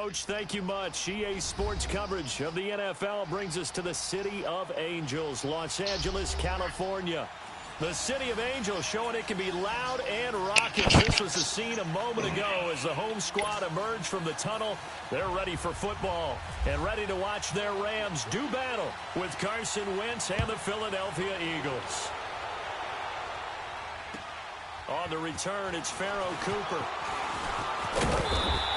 Coach. Thank you much. EA Sports coverage of the NFL brings us to the City of Angels, Los Angeles, California. The City of Angels showing it can be loud and raucous. This was the scene a moment ago as the home squad emerged from the tunnel. They're ready for football and ready to watch their Rams do battle with Carson Wentz and the Philadelphia Eagles. On the return, it's Pharaoh Cooper.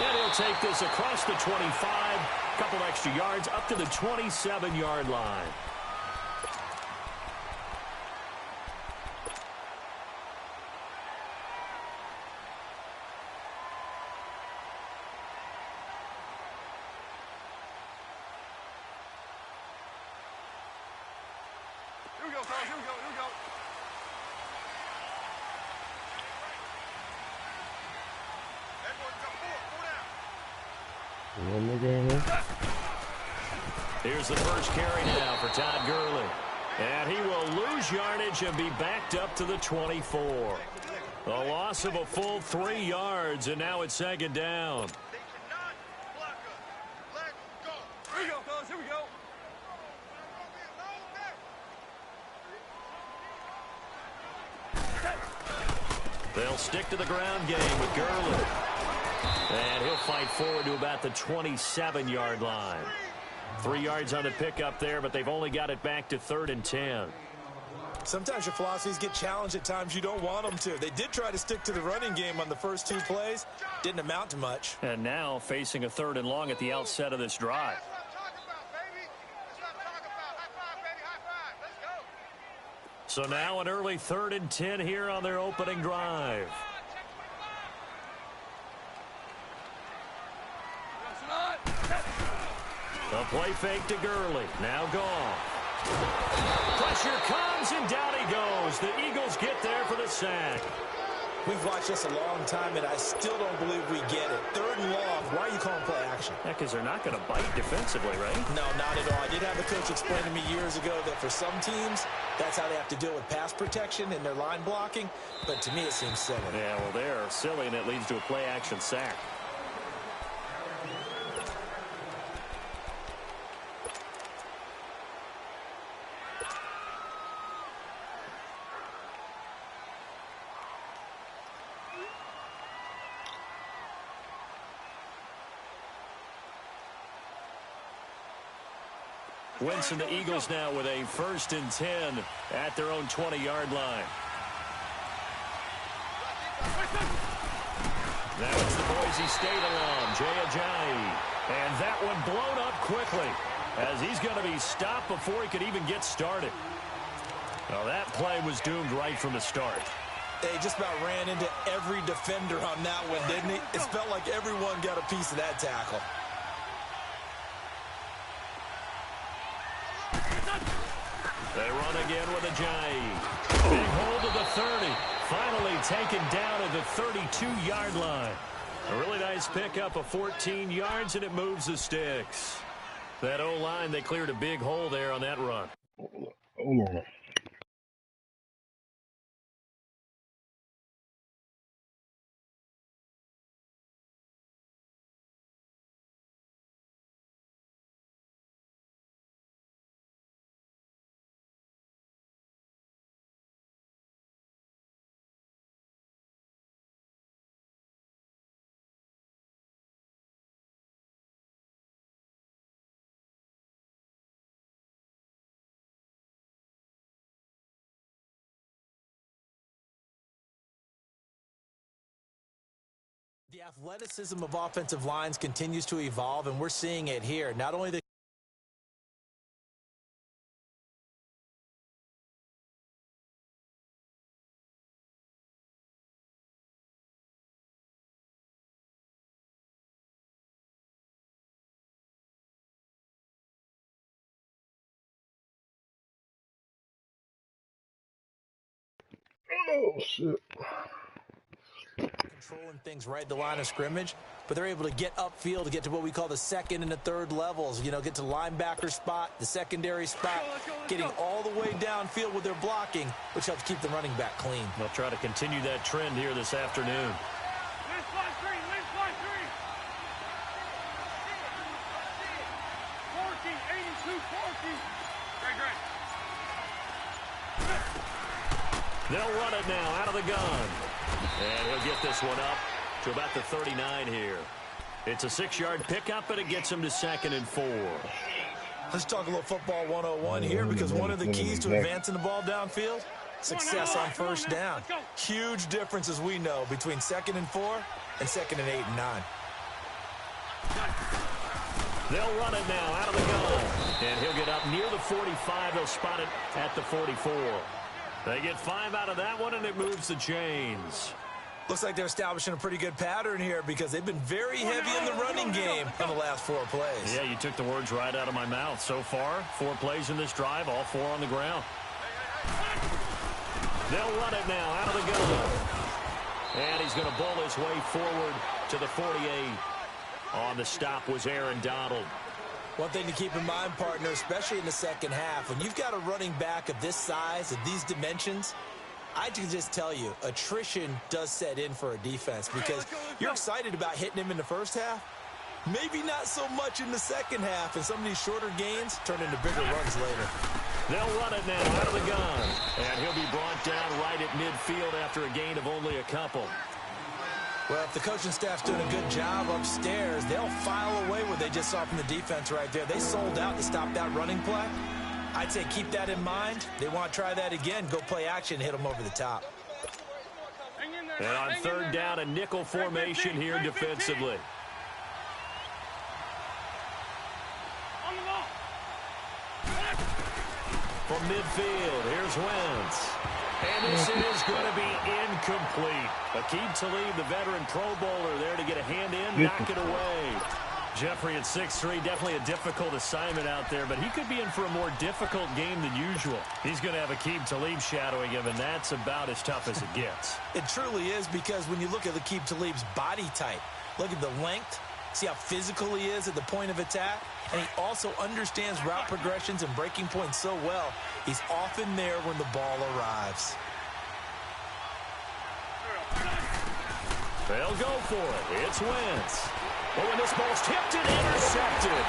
And he'll take this across the 25, a couple extra yards up to the 27-yard line. Here's the first carry now for Todd Gurley. And he will lose yardage and be backed up to the 24. A loss of a full 3 yards, and now it's second down. They'll stick to the ground game with Gurley. And he'll fight forward to about the 27-yard line. 3 yards on the pickup there, but they've only got it back to 3rd and 10. Sometimes your philosophies get challenged at times you don't want them to. They did try to stick to the running game on the first 2 plays. Didn't amount to much. And now facing a 3rd and long at the outset of this drive. So now an early 3rd and 10 here on their opening drive. A play fake to Gurley. Now Goff. Pressure comes, and down he goes. The Eagles get there for the sack. We've watched this a long time, and I still don't believe we get it. 3rd and long. Why are you calling play action? Yeah, because they're not going to bite defensively, right? No, not at all. I did have a coach explain to me years ago that for some teams, that's how they have to deal with pass protection and their line blocking. But to me, it seems silly. Yeah, well, they're silly, and it leads to a play action sack. Wentz and the Eagles now with a 1st and 10 at their own 20-yard line. Now it's the Boise State alum, Jay Ajayi. And that one blown up quickly as he's going to be stopped before he could even get started. Well, that play was doomed right from the start. They just about ran into every defender on that one, didn't he? It felt like everyone got a piece of that tackle. They run again with Ajayi. Big hold of the 30. Finally taken down at the 32-yard line. A really nice pickup of 14 yards, and it moves the sticks. That O-line, they cleared a big hole there on that run. Hold on. The athleticism of offensive lines continues to evolve, and we're seeing it here. Not only the Oh, shit. controlling things right at the line of scrimmage, but they're able to get upfield to get to what we call the 2nd and the 3rd levels. You know, get to the linebacker spot, the secondary spot, getting all the way downfield with their blocking, which helps keep the running back clean. They'll try to continue that trend here this afternoon. They'll run it now out of the gun. And he'll get this one up to about the 39 here. It's a 6-yard pickup, and it gets him to 2nd and 4. Let's talk a little football 101 here, because one of the keys to advancing the ball downfield, success on first down. Huge difference, as we know, between 2nd and 4 and 2nd and 8 and 9. They'll run it now out of the gun. And he'll get up near the 45. They'll spot it at the 44. They get 5 out of that one, and it moves the chains. Looks like they're establishing a pretty good pattern here, because they've been very heavy in the running game on the last 4 plays. Yeah, you took the words right out of my mouth. So far, 4 plays in this drive, all 4 on the ground. They'll run it now out of the gun. And he's going to bowl his way forward to the 48. On the stop was Aaron Donald. One thing to keep in mind, partner, especially in the second half, when you've got a running back of this size, of these dimensions, I can just tell you, attrition does set in for a defense, because you're excited about hitting him in the first half. Maybe not so much in the second half, and some of these shorter gains turn into bigger runs later. They'll run it now out of the gun. And he'll be brought down right at midfield after a gain of only a couple. Well, if the coaching staff's doing a good job upstairs, they'll file away what they just saw from the defense right there. They sold out to stop that running play. I'd say keep that in mind. They want to try that again. Go play action, hit them over the top. And on 3rd down, a nickel formation here defensively. From midfield, here's Wentz. And this is going to be incomplete. Aqib Talib, the veteran Pro Bowler, there to get a hand in, knock it away. Jeffrey at 6'3", definitely a difficult assignment out there, but he could be in for a more difficult game than usual. He's going to have Aqib Talib shadowing him, and that's about as tough as it gets. It truly is, because when you look at Aqib Talib's body type, look at the length, see how physical he is at the point of attack, and he also understands route progressions and breaking points so well. He's often there when the ball arrives. They'll go for it. It's Wentz. Oh, and this ball's tipped and intercepted.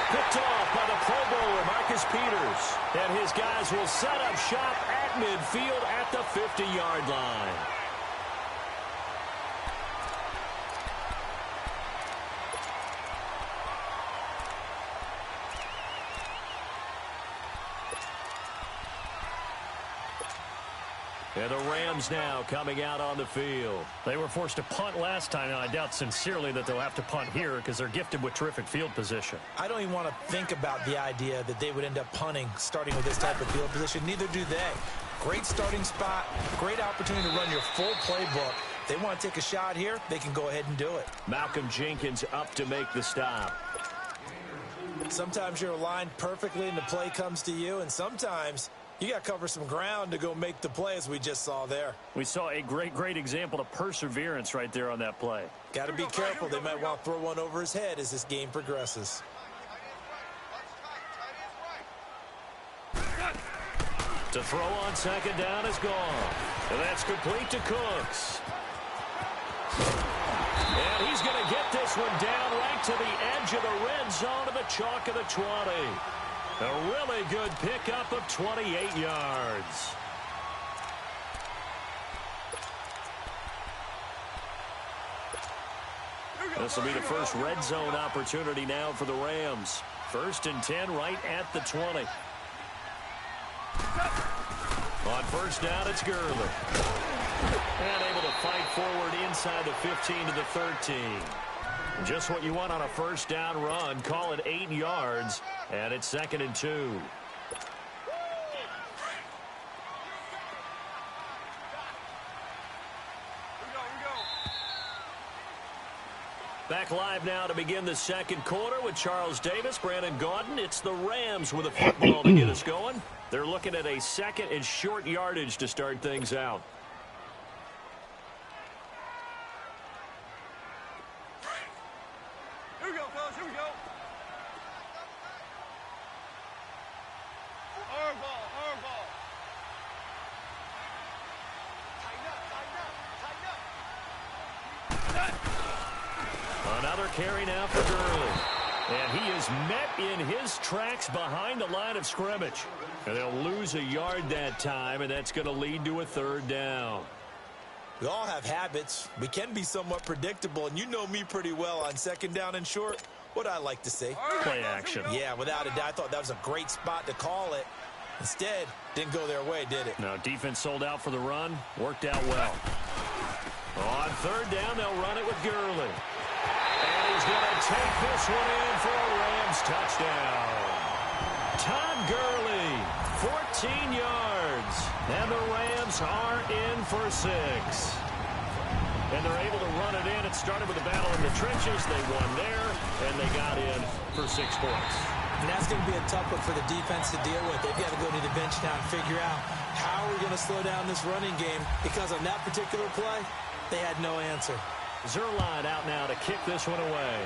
Picked off by the Pro Bowler, Marcus Peters. And his guys will set up shop at midfield at the 50-yard line. And the Rams now coming out on the field. They were forced to punt last time, and I doubt sincerely that they'll have to punt here because they're gifted with terrific field position. I don't even want to think about the idea that they would end up punting starting with this type of field position. Neither do they. Great starting spot, great opportunity to run your full playbook. If they want to take a shot here, they can go ahead and do it. Malcolm Jenkins up to make the stop. Sometimes you're aligned perfectly and the play comes to you, and sometimes you got to cover some ground to go make the play, as we just saw there. We saw a great example of perseverance right there on that play. Got to be careful. They might want to throw one over his head as this game progresses. To throw on 2nd down is gone. And that's complete to Cooks. And he's going to get this one down right to the edge of the red zone of the chalk of the 20. A really good pickup of 28 yards. This will be the first red zone opportunity now for the Rams. 1st and 10 right at the 20. On 1st down, it's Gurley. And able to fight forward inside the 15 to the 13. Just what you want on a 1st down run. Call it 8 yards. And it's 2nd and 2. Back live now to begin the 2nd quarter with Charles Davis, Brandon Gaudin. It's the Rams with a football to get us going. They're looking at a 2nd and short yardage to start things out. Here we go, fellas. Here we go. Hard ball. Hard ball. Tighten up. Another carry now for Gurley. And he is met in his tracks behind the line of scrimmage. And they'll lose a yard that time, and that's going to lead to a third down. We all have habits. We can be somewhat predictable, and you know me pretty well on second down and short. What I like to say. Play action. Yeah, without a doubt, I thought that was a great spot to call it. Instead, didn't go their way, did it? No, defense sold out for the run. Worked out well. On third down, they'll run it with Gurley. And he's going to take this one in for a Rams touchdown. Todd Gurley, 14 yards. And the Rams are in for 6. And they're able to run it in. It started with a battle in the trenches. They won there, and they got in for 6 points. And that's going to be a tough one for the defense to deal with. They've got to go to the bench now and figure out how are we going to slow down this running game, because on that particular play, they had no answer. Zerline out now to kick this one away.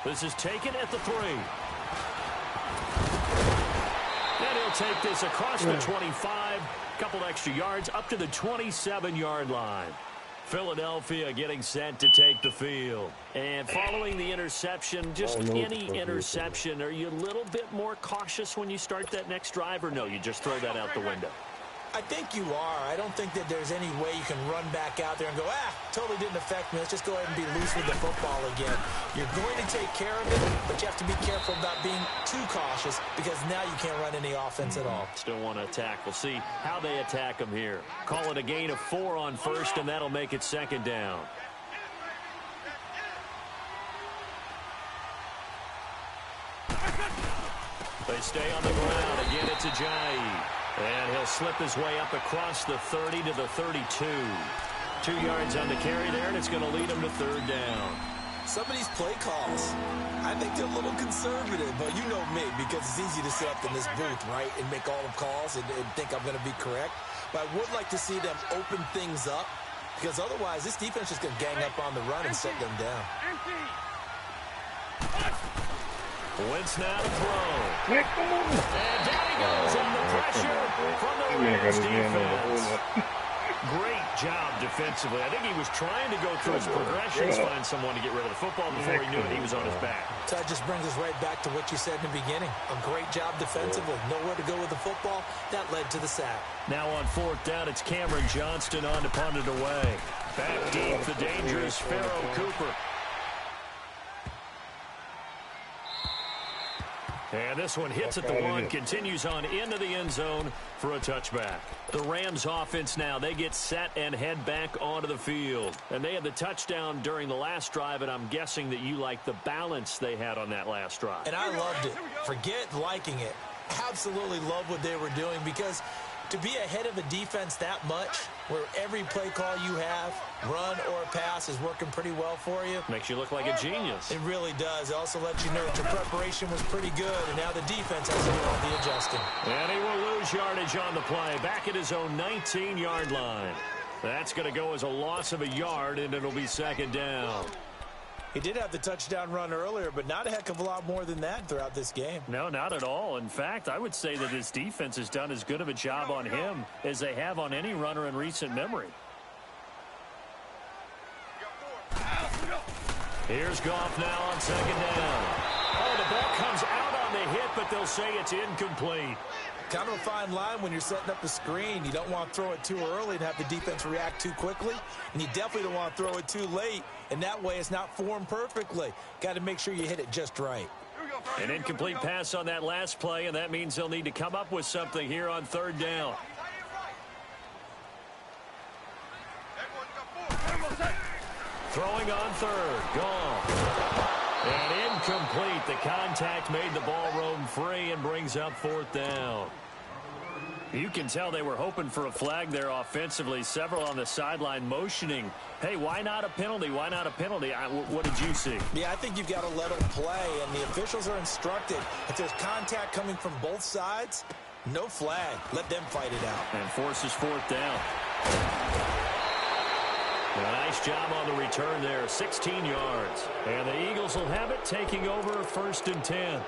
This is taken at the 3. And he'll take this across the 25. Couple extra yards up to the 27-yard line. Philadelphia getting set to take the field. And following the interception, just any interception, are you a little bit more cautious when you start that next drive, or no, you just throw that out the window? I think you are. I don't think that there's any way you can run back out there and go, totally didn't affect me. Let's just go ahead and be loose with the football again. You're going to take care of it, but you have to be careful about being too cautious, because now you can't run any offense at all. Still want to attack. We'll see how they attack them here. Call it a gain of 4 on first, and that'll make it second down. They stay on the ground. Again, it's Ajayi. And he'll slip his way up across the 30 to the 32. 2 yards on the carry there, and it's going to lead him to third down. Some of these play calls, I think they're a little conservative, but you know me, because it's easy to sit up in this booth, right, and make all the calls and think I'm going to be correct. But I would like to see them open things up, because otherwise this defense is going to gang up on the run and shut them down. Wentz now to throw. And down he goes under pressure from the Rams defense. Great job defensively. I think he was trying to go through his progressions, find someone to get rid of the football. Before he knew it, he was on his back. So that just brings us right back to what you said in the beginning. A great job defensively. Nowhere to go with the football. That led to the sack. Now on fourth down, it's Cameron Johnston on to punt it away. Back deep, the dangerous Pharaoh Cooper. And this one hits at the 1, continues on into the end zone for a touchback. The Rams offense now, they get set and head back onto the field. And they had the touchdown during the last drive, and I'm guessing that you like the balance they had on that last drive. And I loved it. Forget liking it. Absolutely love what they were doing, because to be ahead of a defense that much, where every play call you have, run or pass, is working pretty well for you. Makes you look like a genius. It really does. It also lets you know that your preparation was pretty good, and now the defense has to do all the adjusting. And he will lose yardage on the play, back at his own 19-yard line. That's going to go as a loss of a yard, and it'll be second down. He did have the touchdown run earlier, but not a heck of a lot more than that throughout this game. No, not at all. In fact, I would say that his defense has done as good of a job on him as they have on any runner in recent memory. Here's Goff now on second down. Oh, the ball comes out on the hit, but they'll say it's incomplete. Kind of a fine line when you're setting up a screen. You don't want to throw it too early and have the defense react too quickly. And you definitely don't want to throw it too late. And that way it's not formed perfectly. Got to make sure you hit it just right. An incomplete pass on that last play, and that means they'll need to come up with something here on third down. Throwing on third. Gone. And incomplete. The contact made the ball roam free and brings up fourth down. You can tell they were hoping for a flag there offensively. Several on the sideline motioning. Hey, why not a penalty? Why not a penalty? What did you see? Yeah, I think you've got to let them play, and the officials are instructed. If there's contact coming from both sides, no flag. Let them fight it out. And forces fourth down. Nice job on the return there, 16 yards. And the Eagles will have it, taking over first and 10.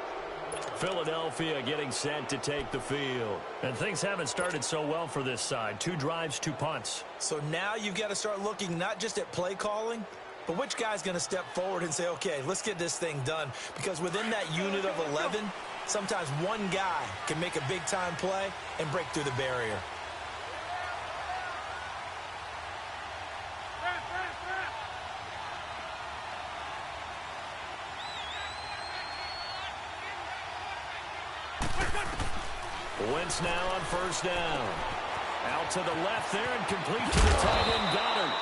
Philadelphia getting set to take the field. And things haven't started so well for this side. 2 drives, 2 punts. So now you've got to start looking not just at play calling, But which guy's going to step forward and say, okay, let's get this thing done? Because within that unit of 11, sometimes one guy can make a big-time play and break through the barrier. Wentz now on first down. Out to the left there and complete to the tight end, Goddard.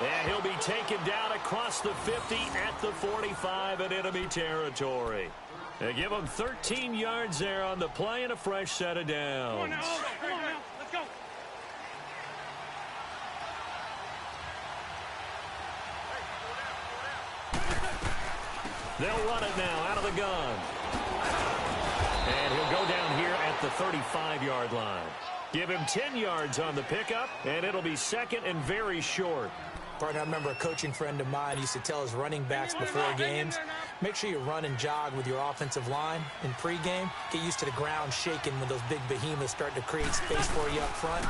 And he'll be taken down across the 50 at the 45 in enemy territory. They give him 13 yards there on the play and a fresh set of downs. Come on now. Let's go. They'll run it now out of the gun. And he'll go down here at the 35-yard line. Give him 10 yards on the pickup, and it'll be second and very short. Partner, I remember a coaching friend of mine used to tell his running backs before games, make sure you run and jog with your offensive line in pregame. Get used to the ground shaking when those big behemoths start to create space for you up front.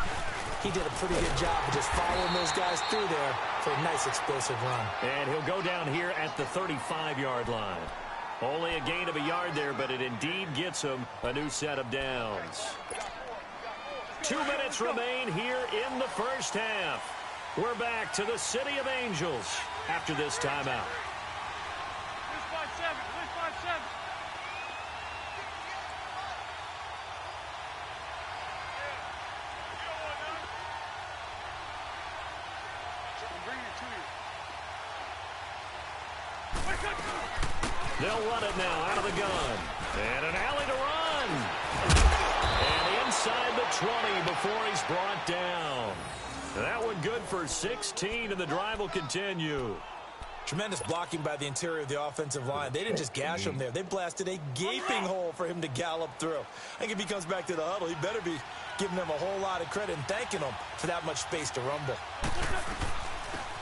He did a pretty good job of just following those guys through there for a nice explosive run. And he'll go down here at the 35-yard line. Only a gain of a yard there, but it indeed gets him a new set of downs. 2 minutes remain here in the first half. We're back to the City of Angels after this timeout. They'll run it now out of the gun. And an alley to run. And inside the 20 before he's brought down. That one good for 16, and the drive will continue. Tremendous blocking by the interior of the offensive line. They didn't just gash him there. They blasted a gaping hole for him to gallop through. I think if he comes back to the huddle, he better be giving them a whole lot of credit and thanking them for that much space to rumble.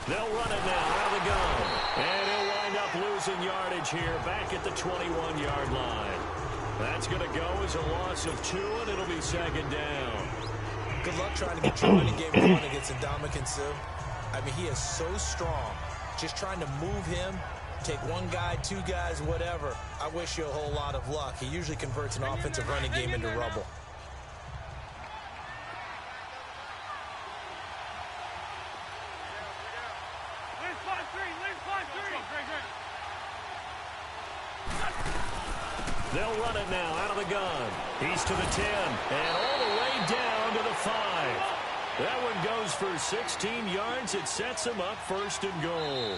They'll run it now out of the gun. And he'll wind up losing yardage here back at the 21-yard line. That's going to go as a loss of 2, and it'll be second down. Good luck trying to get your running game going against Ndamukong Suh. I mean, he is so strong. Just trying to move him, take one guy, 2 guys, whatever. I wish you a whole lot of luck. He usually converts an offensive running game into rubble. They'll run it now out of the gun. He's to the 10 and all the way down to the 5. That one goes for 16 yards. It sets him up first and goal.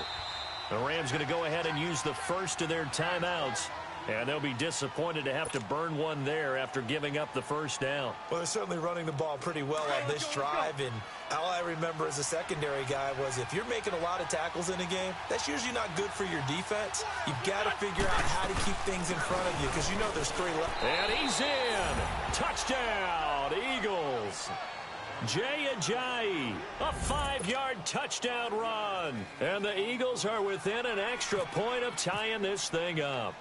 The Rams going to go ahead and use the first of their timeouts. And they'll be disappointed to have to burn one there after giving up the first down. Well, they're certainly running the ball pretty well on this drive. And all I remember as a secondary guy was if you're making a lot of tackles in a game, that's usually not good for your defense. You've got to figure out how to keep things in front of you because you know there's 3 left. And he's in. Touchdown, Eagles. Jay Ajayi, a 5-yard touchdown run. And the Eagles are within an extra point of tying this thing up.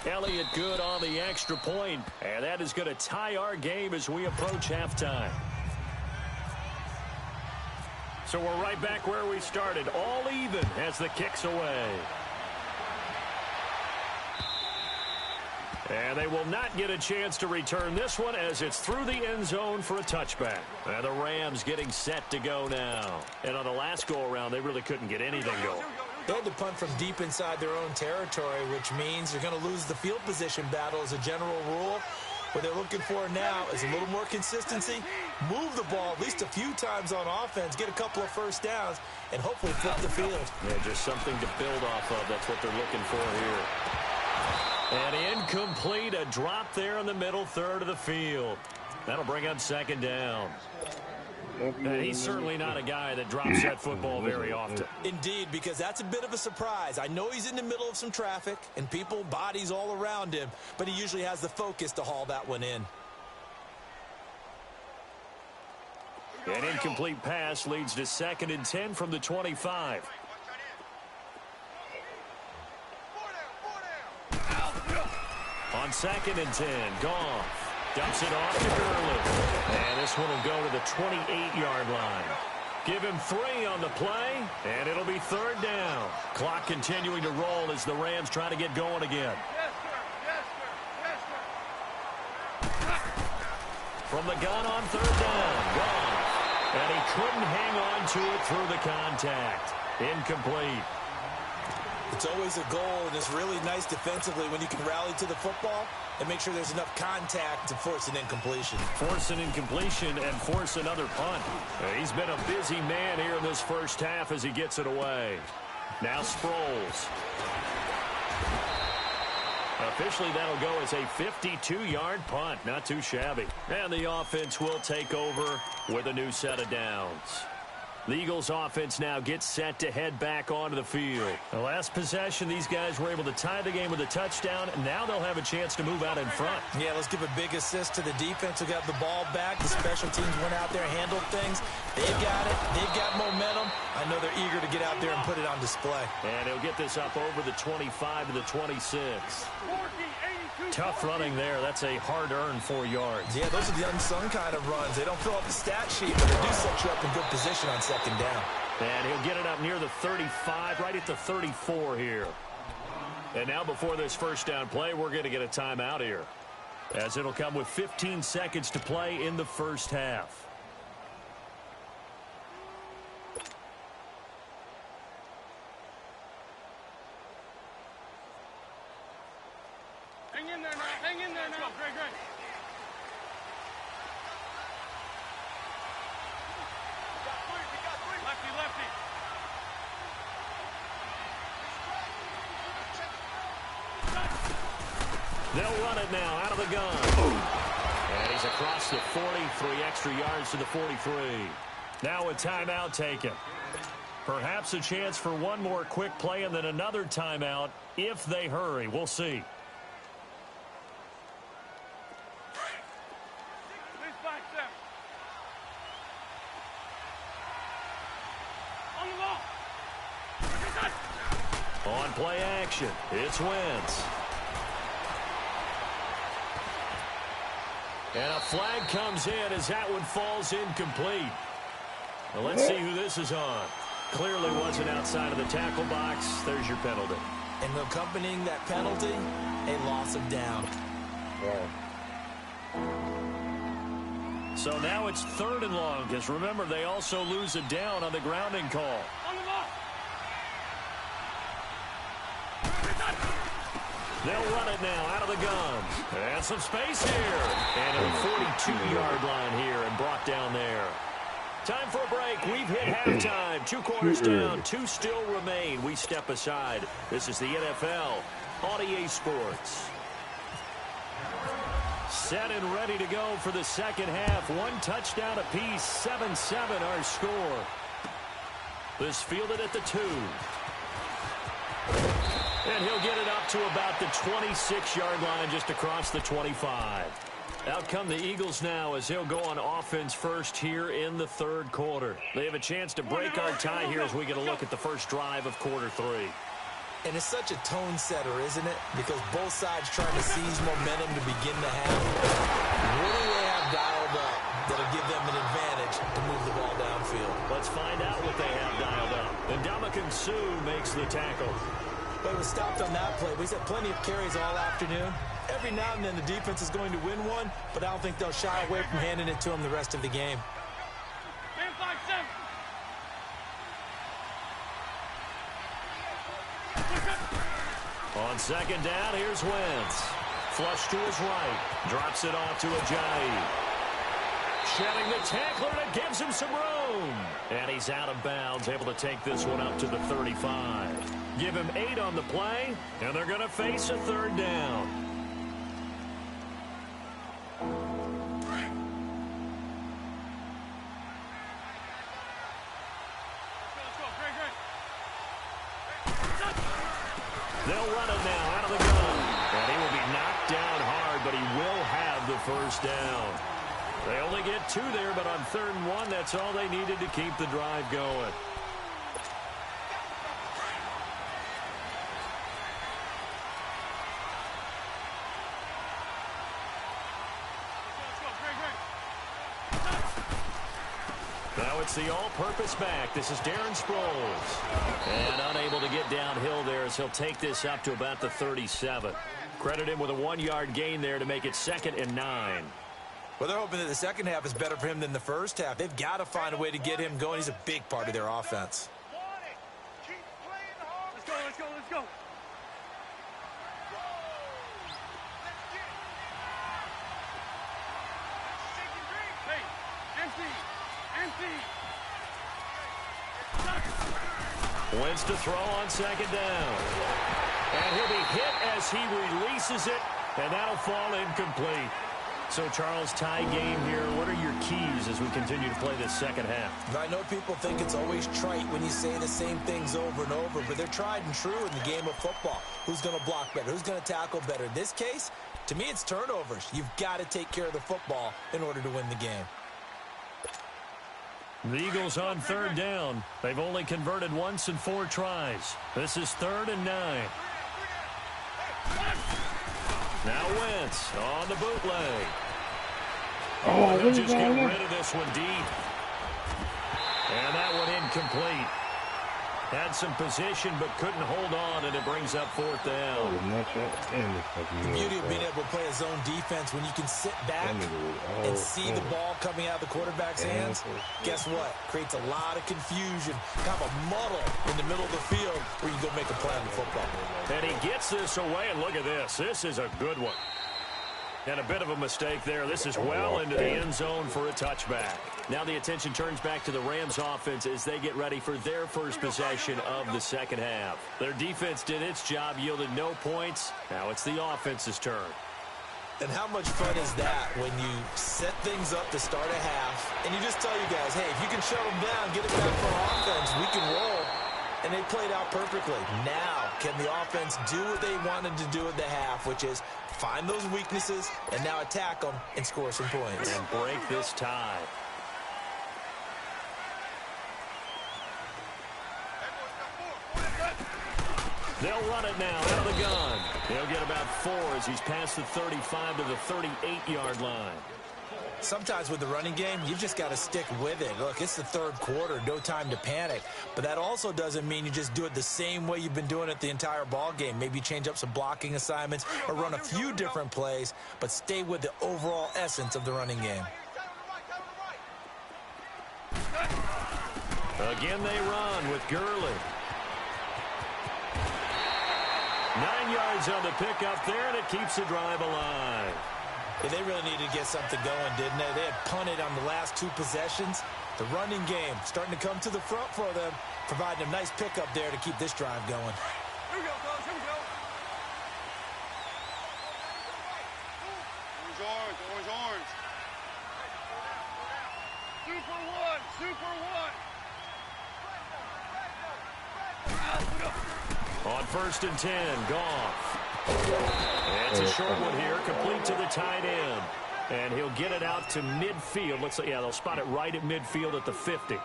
Elliott good on the extra point, and that is going to tie our game as we approach halftime. So we're right back where we started, all even as the kick's away. And they will not get a chance to return this one as it's through the end zone for a touchback. And the Rams getting set to go now. And on the last go-around, they really couldn't get anything going. They had to punt from deep inside their own territory, which means they're going to lose the field position battle as a general rule. What they're looking for now is a little more consistency, move the ball at least a few times on offense, get a couple of first downs, and hopefully flip the field. Yeah, just something to build off of. That's what they're looking for here. And incomplete, a drop there in the middle third of the field. That'll bring up second down. And he's certainly not a guy that drops that football very often. Indeed, because that's a bit of a surprise. I know he's in the middle of some traffic and people, bodies all around him, but he usually has the focus to haul that one in. An incomplete pass leads to 2nd and 10 from the 25. On 2nd and 10, Goff dumps it off to Gurley. And this one will go to the 28-yard line. Give him 3 on the play, and it'll be 3rd down. Clock continuing to roll as the Rams try to get going again. Yes, sir. Yes, sir. Yes, sir. From the gun on 3rd down. Gone. And he couldn't hang on to it through the contact. Incomplete. It's always a goal, and it's really nice defensively when you can rally to the football and make sure there's enough contact to force an incompletion. Force an incompletion and force another punt. He's been a busy man here in this first half as he gets it away. Now Sproles. Officially, that'll go as a 52-yard punt. Not too shabby. And the offense will take over with a new set of downs. The Eagles offense now gets set to head back onto the field. The last possession, these guys were able to tie the game with a touchdown, and now they'll have a chance to move out in front. Yeah, let's give a big assist to the defense who got the ball back. The special teams went out there, handled things. They've got it. They've got momentum. I know they're eager to get out there and put it on display. And he'll get this up over the 25 to the 26. Tough running there. That's a hard-earned 4 yards. Yeah, those are the unsung kind of runs. They don't fill up the stat sheet, but they do set you up in good position on 2nd down. And he'll get it up near the 35, right at the 34 here. And now before this first down play, we're going to get a timeout here, as it'll come with 15 seconds to play in the first half. Hang in there now. Hang in there now. Great, great. Lefty, lefty. They'll run it now out of the gun. And he's across the 40, 3 extra yards to the 43. Now a timeout taken. Perhaps a chance for one more quick play and then another timeout if they hurry. We'll see. Please back them. On the ball. On play action, it's Wentz. And a flag comes in as that one falls incomplete. Well, let's see who this is on. Clearly wasn't outside of the tackle box. There's your penalty. And accompanying that penalty, a loss of down. So now it's 3rd and long, because remember, they also lose a down on the grounding call. On the ball. They'll run it now out of the gun. And some space here. And a 42-yard line here and brought down there. Time for a break. We've hit halftime. 2 quarters down. 2 still remain. We step aside. This is the NFL on EA Sports. Set and ready to go for the second half. 1 touchdown apiece. 7-7 our score. This fielded at the 2. And he'll get it up to about the 26-yard line just across the 25. Out come the Eagles now as they'll go on offense first here in the 3rd quarter. They have a chance to break our tie here as we get a look at the first drive of quarter 3. And it's such a tone setter, isn't it? Because both sides trying to seize momentum to begin the half. What do they have dialed up that'll give them an advantage to move the ball downfield? Let's find out what they have dialed up. And Ndamukong Suh makes the tackle. But it was stopped on that play. We've had plenty of carries all afternoon. Every now and then the defense is going to win one, but I don't think they'll shy away from handing it to them the rest of the game. Man 5-7. On 2nd down, here's Wentz. Flush to his right. Drops it off to Ajayi. Shedding the tackler, and it gives him some room. And he's out of bounds, able to take this one up to the 35. Give him 8 on the play, and they're going to face a 3rd down. Let's go. Great, great. They'll run it now out of the gun. And he will be knocked down hard, but he will have the first down. They only get 2 there, but on 3rd and 1, that's all they needed to keep the drive going. Now it's the all-purpose back. This is Darren Sproles. And unable to get downhill there as he'll take this up to about the 37. Credit him with a 1-yard gain there to make it 2nd and 9. Well, they're hoping that the second half is better for him than the first half. They've got to find a way to get him going. He's a big part of their offense. Let's go, let's go, let's go. Hey, empty. Wentz to throw on 2nd down. And he'll be hit as he releases it, and that'll fall incomplete. So, Charles, tie game here. What are your keys as we continue to play this second half? I know people think it's always trite when you say the same things over and over, but they're tried and true in the game of football. Who's going to block better? Who's going to tackle better? In this case, to me, it's turnovers. You've got to take care of the football in order to win the game. The Eagles on 3rd down. They've only converted once in 4 tries. This is 3rd and 9. Now Wentz on the bootleg. Oh, They'll just get rid of this one deep. And that one incomplete. Had some position but couldn't hold on, and it brings up 4th down. The beauty of being able to play a zone defense when you can sit back and see the ball coming out of the quarterback's hands, guess what? Creates a lot of confusion, kind of a muddle in the middle of the field where you go make a play on the football. And he gets this away, and look at this. This is a good one. And a bit of a mistake there. This is well into the end zone for a touchback. Now the attention turns back to the Rams offense as they get ready for their first possession of the second half. Their defense did its job, yielded no points. Now it's the offense's turn. And how much fun is that when you set things up to start a half and you just tell you guys, hey, if you can shut them down, get it back for our offense, we can roll. And they played out perfectly. Now, can the offense do what they wanted to do at the half, which is find those weaknesses and now attack them and score some points. And break this tie. They'll run it now out of the gun. He'll get about 4 as he's past the 35 to the 38-yard line. Sometimes with the running game, you've just got to stick with it. Look, it's the 3rd quarter, no time to panic. But that also doesn't mean you just do it the same way you've been doing it the entire ball game. Maybe change up some blocking assignments or run a few different plays, but stay with the overall essence of the running game. Again they run with Gurley. 9 yards on the pickup there, and it keeps the drive alive. Yeah, they really needed to get something going, didn't they? They had punted on the last 2 possessions. The running game starting to come to the front for them, providing a nice pickup there to keep this drive going. Here we go, fellas, here we go. Orange, orange, orange. Super one, super one. On 1st and 10, Goff. It's a short one here, complete to the tight end. And he'll get it out to midfield. Looks like, yeah, they'll spot it right at midfield at the 50.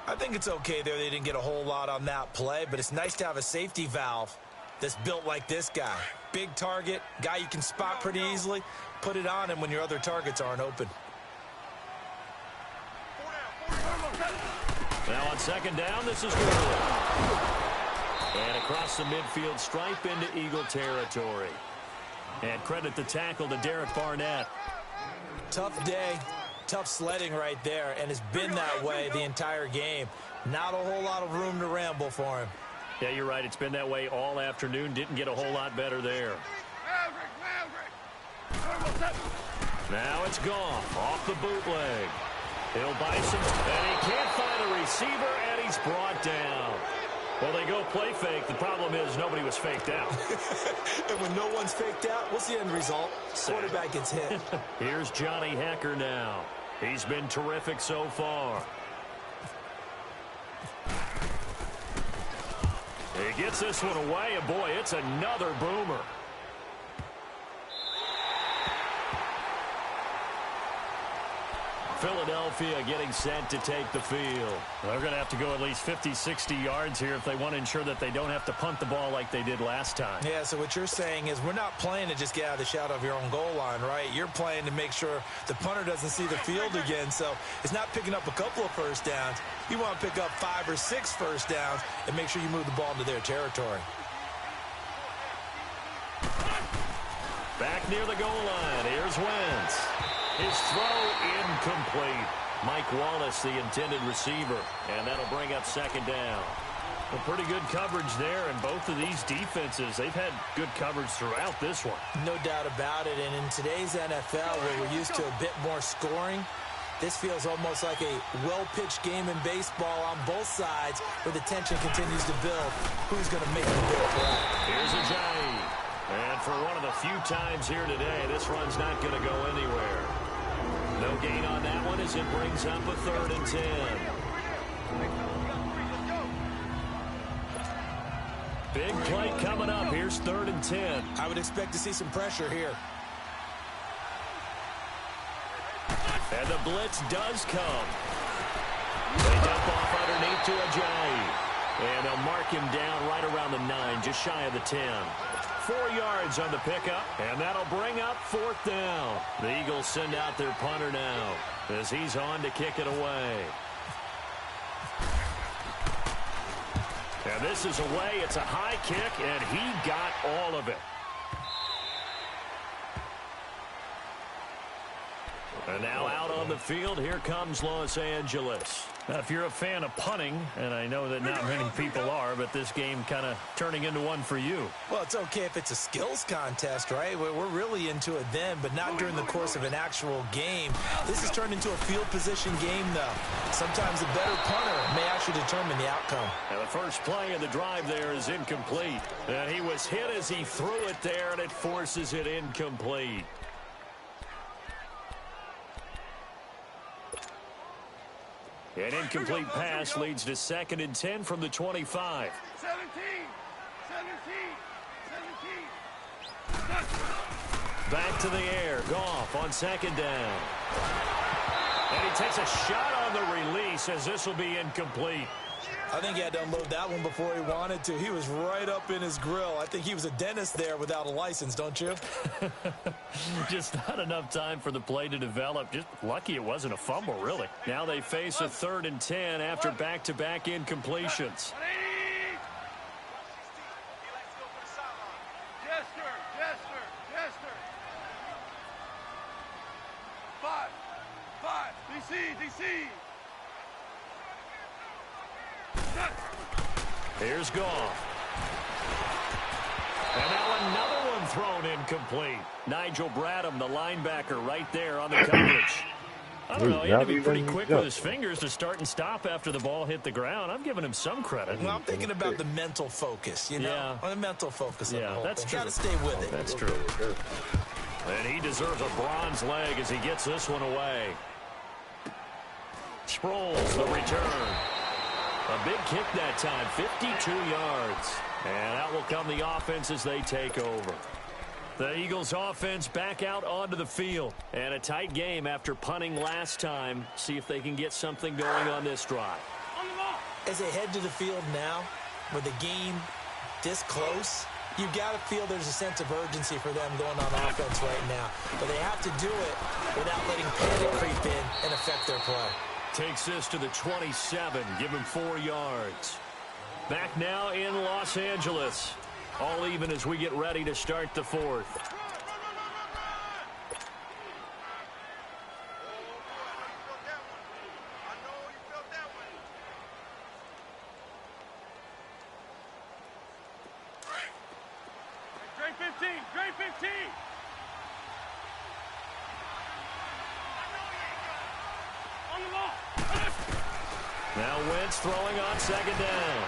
I think it's okay there. They didn't get a whole lot on that play, but it's nice to have a safety valve that's built like this guy. Big target, guy you can spot pretty easily. Put it on him when your other targets aren't open. Now on 2nd down, this is Gurley. And across the midfield stripe into Eagle territory. And credit the tackle to Derek Barnett. Tough day, tough sledding right there, and it's been that way the entire game. Not a whole lot of room to ramble for him. Yeah, you're right. It's been that way all afternoon. Didn't get a whole lot better there. Now it's Goff off the bootleg. He'll buy some, and he can't find a receiver, and he's brought down. Well, they go play fake. The problem is nobody was faked out. And when no one's faked out, what's the end result? Quarterback gets hit. Here's Johnny Hecker now. He's been terrific so far. He gets this one away, and boy, it's another boomer. Philadelphia getting set to take the field. They're going to have to go at least 50, 60 yards here if they want to ensure that they don't have to punt the ball like they did last time. Yeah, so what you're saying is we're not playing to just get out of the shadow of your own goal line, right? You're playing to make sure the punter doesn't see the field again. So it's not picking up a couple of first downs. You want to pick up 5 or 6 first downs and make sure you move the ball into their territory. Back near the goal line, here's Wentz. His throw incomplete. Mike Wallace, the intended receiver, and that'll bring up second down. Well, pretty good coverage there, and both of these defenses, they've had good coverage throughout this one. No doubt about it, and in today's NFL, where we're used to a bit more scoring, this feels almost like a well-pitched game in baseball on both sides where the tension continues to build. Who's going to make the big play? Here's Ajayi. And for one of the few times here today, this run's not going to go anywhere. No gain on that one as it brings up a 3rd and 10. Big play coming up. Here's 3rd and 10. I would expect to see some pressure here. And the blitz does come. They dump off underneath to Ajayi. And they'll mark him down right around the 9, just shy of the 10. 4 yards on the pickup, and that'll bring up 4th down. The Eagles send out their punter now as he's on to kick it away. And this is away. It's a high kick, and he got all of it. And now out on the field, here comes Los Angeles. Now, if you're a fan of punting, and I know that not many people are, but this game kind of turning into one for you. Well, it's okay if it's a skills contest, right? We're really into it then, but not during the course of an actual game. This has turned into a field position game, though. Sometimes the better punter may actually determine the outcome. Now, the first play of the drive there is incomplete. And he was hit as he threw it there, and it forces it incomplete. An incomplete pass leads to 2nd and 10 from the 25. 17. Back to the air. Goff on 2nd down. And he takes a shot on the release as this will be incomplete. I think he had to unload that one before he wanted to. He was right up in his grill. I think he was a dentist there without a license, don't you? Just not enough time for the play to develop. Just lucky it wasn't a fumble, really. Now they face a 3rd and 10 after back-to-back incompletions. Jester. 5. DC. Here's Goff. And now another one thrown incomplete. Nigel Bradham, the linebacker, right there on the coverage. I don't know, he had to be pretty quick with his fingers to start and stop after the ball hit the ground. I'm giving him some credit. Well, I'm thinking about the mental focus, you know? Yeah. The mental focus of the whole that's thing. true. Got to stay with it. That's true. And he deserves a bronze leg as he gets this one away. Sproles, the return. A big kick that time, 52 yards. And out will come the offense as they take over. The Eagles offense back out onto the field. And a tight game after punting last time. See if they can get something going on this drive. As they head to the field now, with the game this close, you've got to feel there's a sense of urgency for them going on offense right now. But they have to do it without letting panic creep in and affect their play. Takes this to the 27, give him 4 yards. Back now in Los Angeles. All even as we get ready to start the 4th. Drain 15. On the ball. Now Wentz throwing on 2nd down.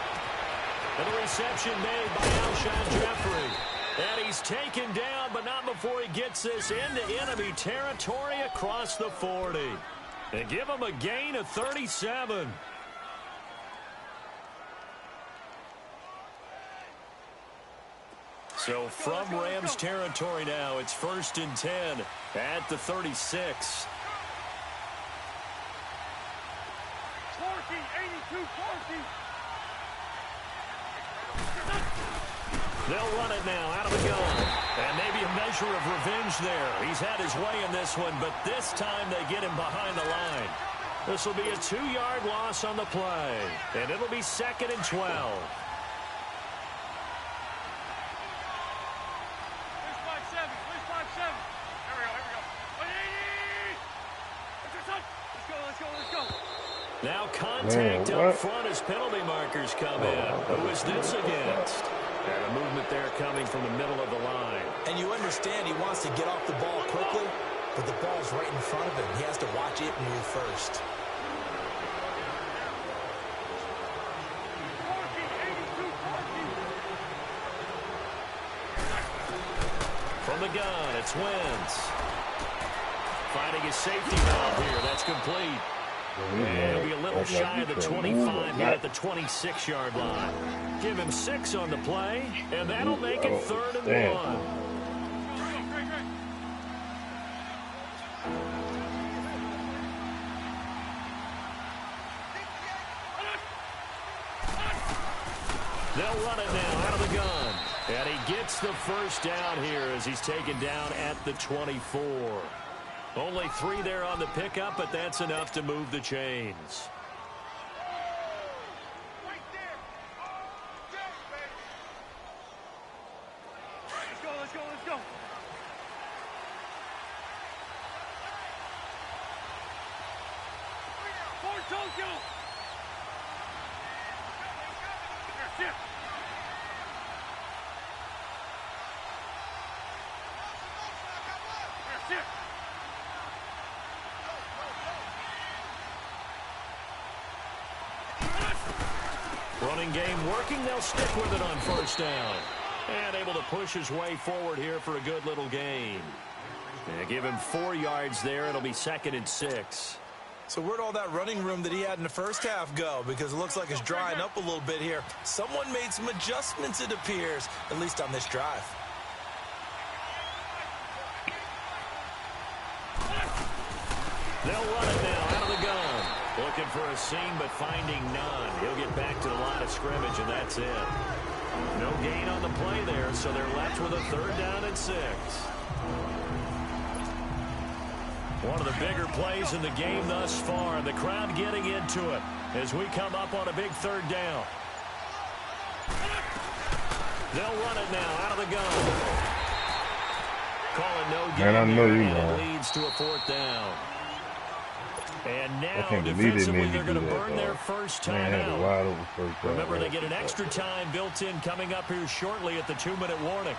And the reception made by Alshon Jeffrey. And he's taken down, but not before he gets this into enemy territory across the 40. And give him a gain of 37. So from Rams territory now, it's 1st and 10 at the 36. They'll run it now out of the gun. And maybe a measure of revenge there. He's had his way in this one, but this time they get him behind the line. This will be a 2-yard loss on the play. And it'll be 2nd and 12. Now contact up front as penalty markers come in. Who is this against? And a movement there coming from the middle of the line. And you understand he wants to get off the ball quickly, but the ball's right in front of him. He has to watch it move first. From the gun, it's Wentz. Finding his safety valve here. That's complete. And he'll be a little shy of the 25 here at the 26-yard line. Give him 6 on the play, and that'll make it 3rd and 1. They'll run it now out of the gun. And he gets the first down here as he's taken down at the 24. Only 3 there on the pickup, but that's enough to move the chains. Let's go. Forward, Tokyo. Here, sit. Running game working. They'll stick with it on first down. And able to push his way forward here for a good little gain. And give him 4 yards there. It'll be 2nd and 6. So where'd all that running room that he had in the first half go? Because it looks like it's drying up a little bit here. Someone made some adjustments, it appears, at least on this drive. They'll run it now out of the gun. Looking for a seam, but finding none. He'll get back to the line of scrimmage, and that's it. No gain on the play there, so they're left with a 3rd down and 6. One of the bigger plays in the game thus far, and the crowd getting into it as we come up on a big 3rd down. They'll run it now out of the gun. Calling no gain there, and it leads to a 4th down. And now defensively they're going to burn their first time out. Remember, they get an extra time built in coming up here shortly at the 2-minute warning.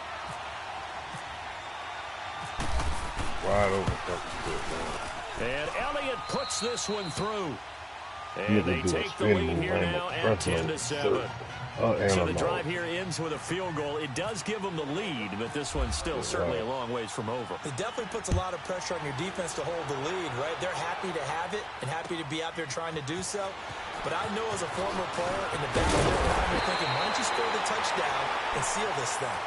Wide open. And Elliott puts this one through. And they take the lead here now at 10-7. So the drive here ends with a field goal. It does give them the lead, but this one's still certainly a long ways from over. It definitely puts a lot of pressure on your defense to hold the lead, right? They're happy to have it and happy to be out there trying to do so. But I know as a former player in the back of their mind, they're thinking, why don't you score the touchdown and seal this thing?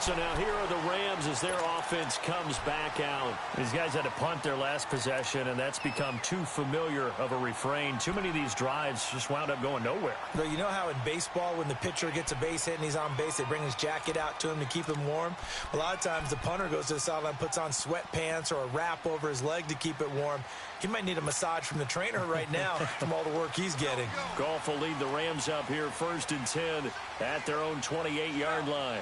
So now here are the Rams as their offense comes back out. These guys had to punt their last possession, and that's become too familiar of a refrain. Too many of these drives just wound up going nowhere. But you know how in baseball, when the pitcher gets a base hit and he's on base, they bring his jacket out to him to keep him warm? A lot of times the punter goes to the sideline, puts on sweatpants or a wrap over his leg to keep it warm. He might need a massage from the trainer right now from all the work he's getting. Goff will lead the Rams up here 1st and 10 at their own 28-yard line.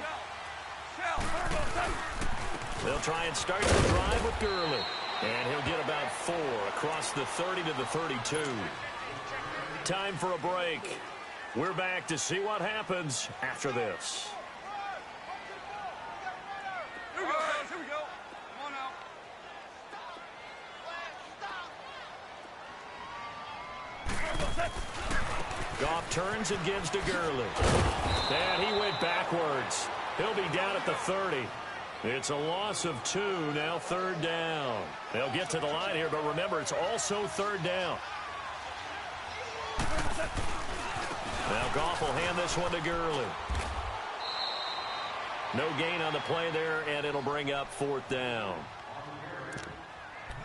They'll try and start the drive with Gurley. And he'll get about 4 across the 30 to the 32. Time for a break. We're back to see what happens after this. Here we go, guys. Here we go. Come on now. Goff turns and gives to Gurley. And he went backwards. He'll be down at the 30. It's a loss of 2, now 3rd down. They'll get to the line here, but remember, it's also 3rd down. Now Goff will hand this one to Gurley. No gain on the play there, and it'll bring up 4th down.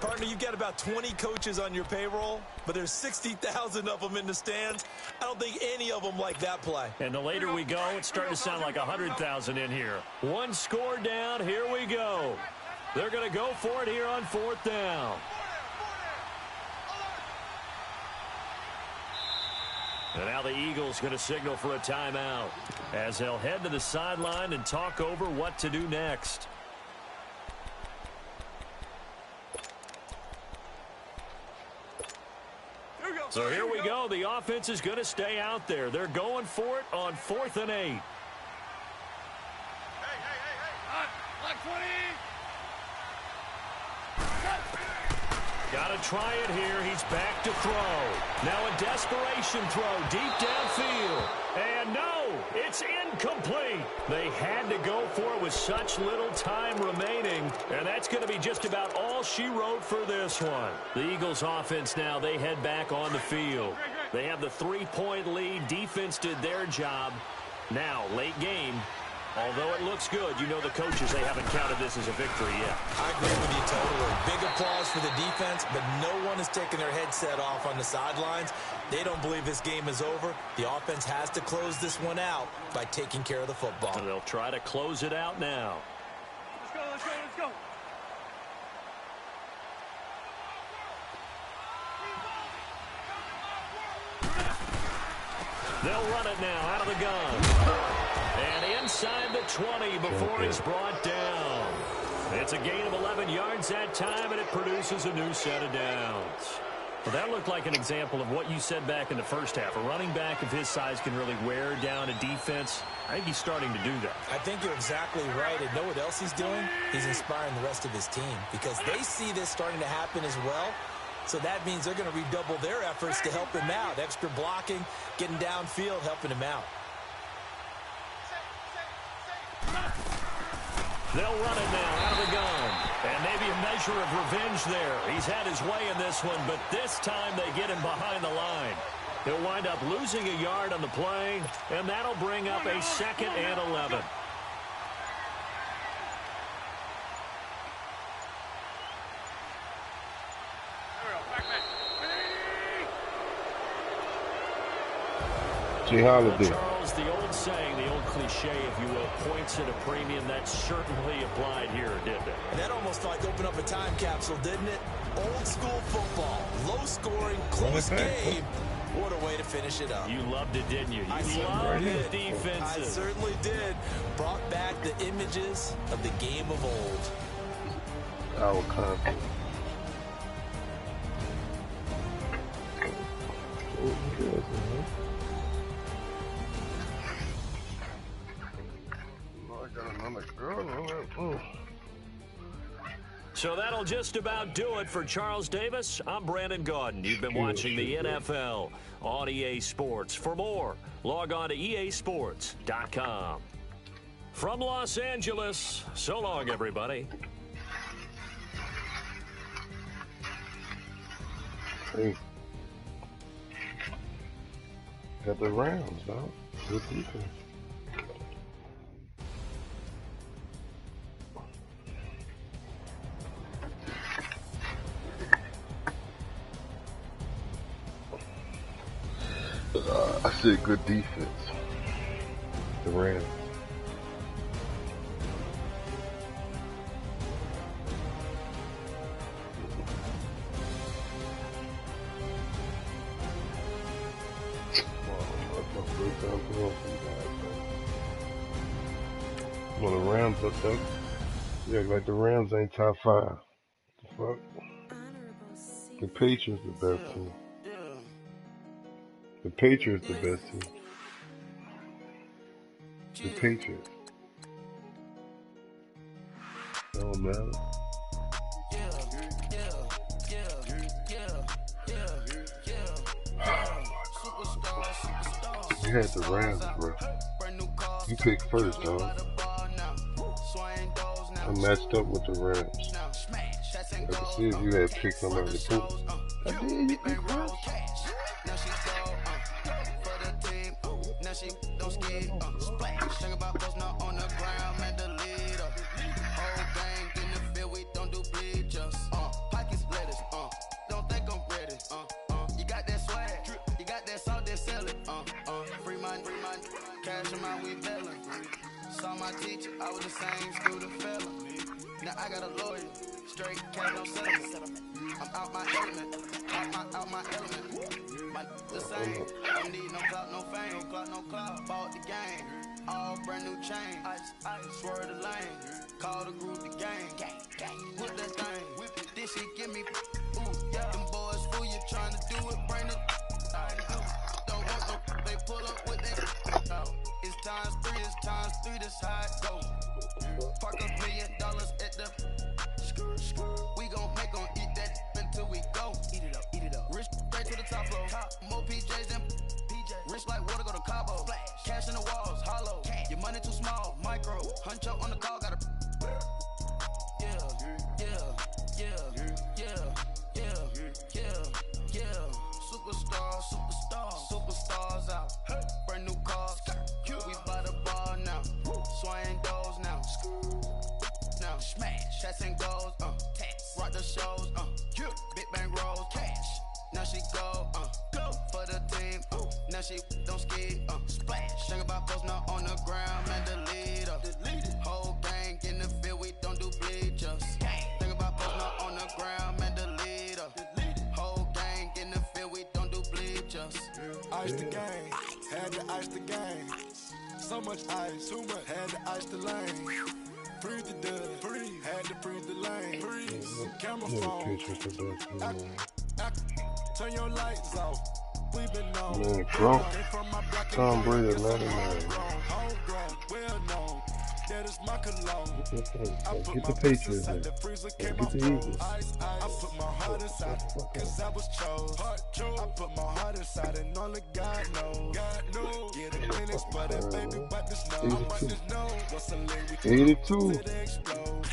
Partner, you've got about 20 coaches on your payroll, but there's 60,000 of them in the stands. I don't think any of them like that play. And the later we go, it's starting to sound like 100,000 in here. One score down. Here we go. They're going to go for it here on 4th down. And now the Eagles going to signal for a timeout as they'll head to the sideline and talk over what to do next. So here we go. The offense is going to stay out there. They're going for it on 4th and 8. Hey. Like 20. Got to try it here. He's back to throw. Now a desperation throw deep downfield. And no, it's incomplete. They had to go for it with such little time remaining. And that's going to be just about all she wrote for this one. The Eagles offense now, they head back on the field. They have the 3-point lead. Defense did their job. Now, late game. Although it looks good, you know the coaches, they haven't counted this as a victory yet. I agree with you totally. Big applause for the defense, but no one is taking their headset off on the sidelines. They don't believe this game is over. The offense has to close this one out by taking care of the football. And they'll try to close it out now. Let's go. They'll run it now out of the gun. And inside the 20 before he's brought down. It's a gain of 11 yards that time, and it produces a new set of downs. Well, that looked like an example of what you said back in the first half. A running back of his size can really wear down a defense. I think he's starting to do that. I think you're exactly right. And know what else he's doing? He's inspiring the rest of his team because they see this starting to happen as well. So that means they're going to redouble their efforts to help him out. Extra blocking, getting downfield, helping him out. They'll run it now out of the gun. And maybe a measure of revenge there. He's had his way in this one, but this time they get him behind the line. He'll wind up losing a yard on the play, and that'll bring up a 2nd and 11. Jay Holiday. Charles, the old saying, the old cliche, if you will, points at a premium. That certainly applied here, didn't it? And that almost like opened up a time capsule, didn't it? Old school football, low scoring, close game. What a way to finish it up. You loved it, didn't you? You loved the it. defenses. I certainly did. Brought back the images of the game of old. Our content. So that'll just about do it for Charles Davis. I'm Brandon Gaudin. You've been watching the NFL on EA Sports. For more, log on to easports.com. From Los Angeles, so long, everybody. Hey. Got the Rams, dog. Good defense. I said good defense. The Rams. Well, the Rams up there. Yeah, like the Rams ain't top 5. The fuck? The Patriots the best team. The Patriots the best team. The Patriots. Don't matter. You had the Rams, bro. You picked first, dog. I matched up with the Rams. I can see if you had picked somebody to put. I did, you picked first. now we bellin'. Saw my teacher, I was the same student fella. Now I got a lawyer, straight cash, no settlement. I'm out my element, out my element. My the same, don't need no clout, no fame, no clout, bought the game. All brand new chain, ice, swerve the lane, call the group the gang, whip that thing, whip it, this shit give me, ooh, yeah, them boys fool you trying to do it, bring it, don't want no, they pull up with that, it's times three, this how it go, park $1 million at the, we gon' make 'em eat that until we go, eat it up, rich straight to the top floor, more PJs than rich like water, go to Cabo. Splash. Cash in the walls, hollow. Cash. Your money too small, micro. Huncho on the call, gotta. Yeah. Superstars out. Brand new cars. We by the bar now. Swaying doors now. Now smash. Shots and goals. Rock the shows. Big bang rolls. Cash. Now she go for the team. Now she don't ski. Splash. Think about posting up on the ground, man. Delete her. Whole gang in the field, we don't do bleachers. Think about posting up on the ground, man. Delete her. Whole gang in the field, we don't do bleachers. Ice the game, had to ice the game. So much ice, too much, had to ice the lane. Freeze the dud, had to freeze the lane. Camera phone, turn your lights off. We've been known. Man, Gronk, Tom Brady, 99. Well known. That is my cologne. Get the Patriots in. Get the Eagles. I put my heart inside it, cause I was chose. I put my heart inside it, and only God knows. Get a Phoenix, but that baby about to snow. What's a leg we can 82. to the explode.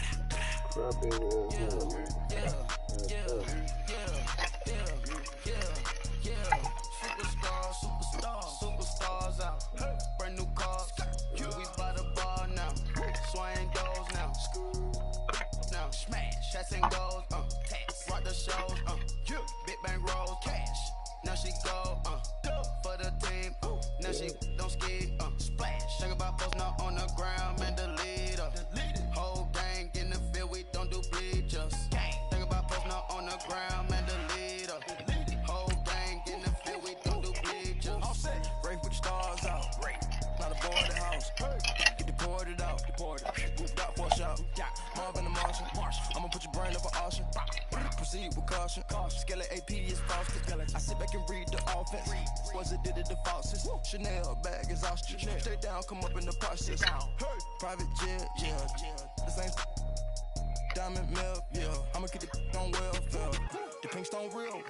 Superstars out. Brand new cars. We by the bar now. Swaying doors now. Now smash. Shots and goals. Rock the shows. Big bang rolls. Cash. Now she go. For the team. Now she don't ski. Splash. Think about posting up on the ground, man. Delete her. Whole gang in the field, we don't do bleachers. Think about posting up on the ground, man. Delete her. Whole gang in the field, we don't do bleachers. All set. Rain, put your stars out. Not a boarded house. Get deported out. Moved out for a shot. Marvin the Martian. I'ma put your brain over ocean. Proceed with caution. Skeleton AP is false. I sit back and read the offense. Was it did it the falsest? Chanel bag is ostrich. Stay down, come up in the process. Private jet, yeah. The same diamond milk, yeah. I'ma keep the on welfare. The pink stone real.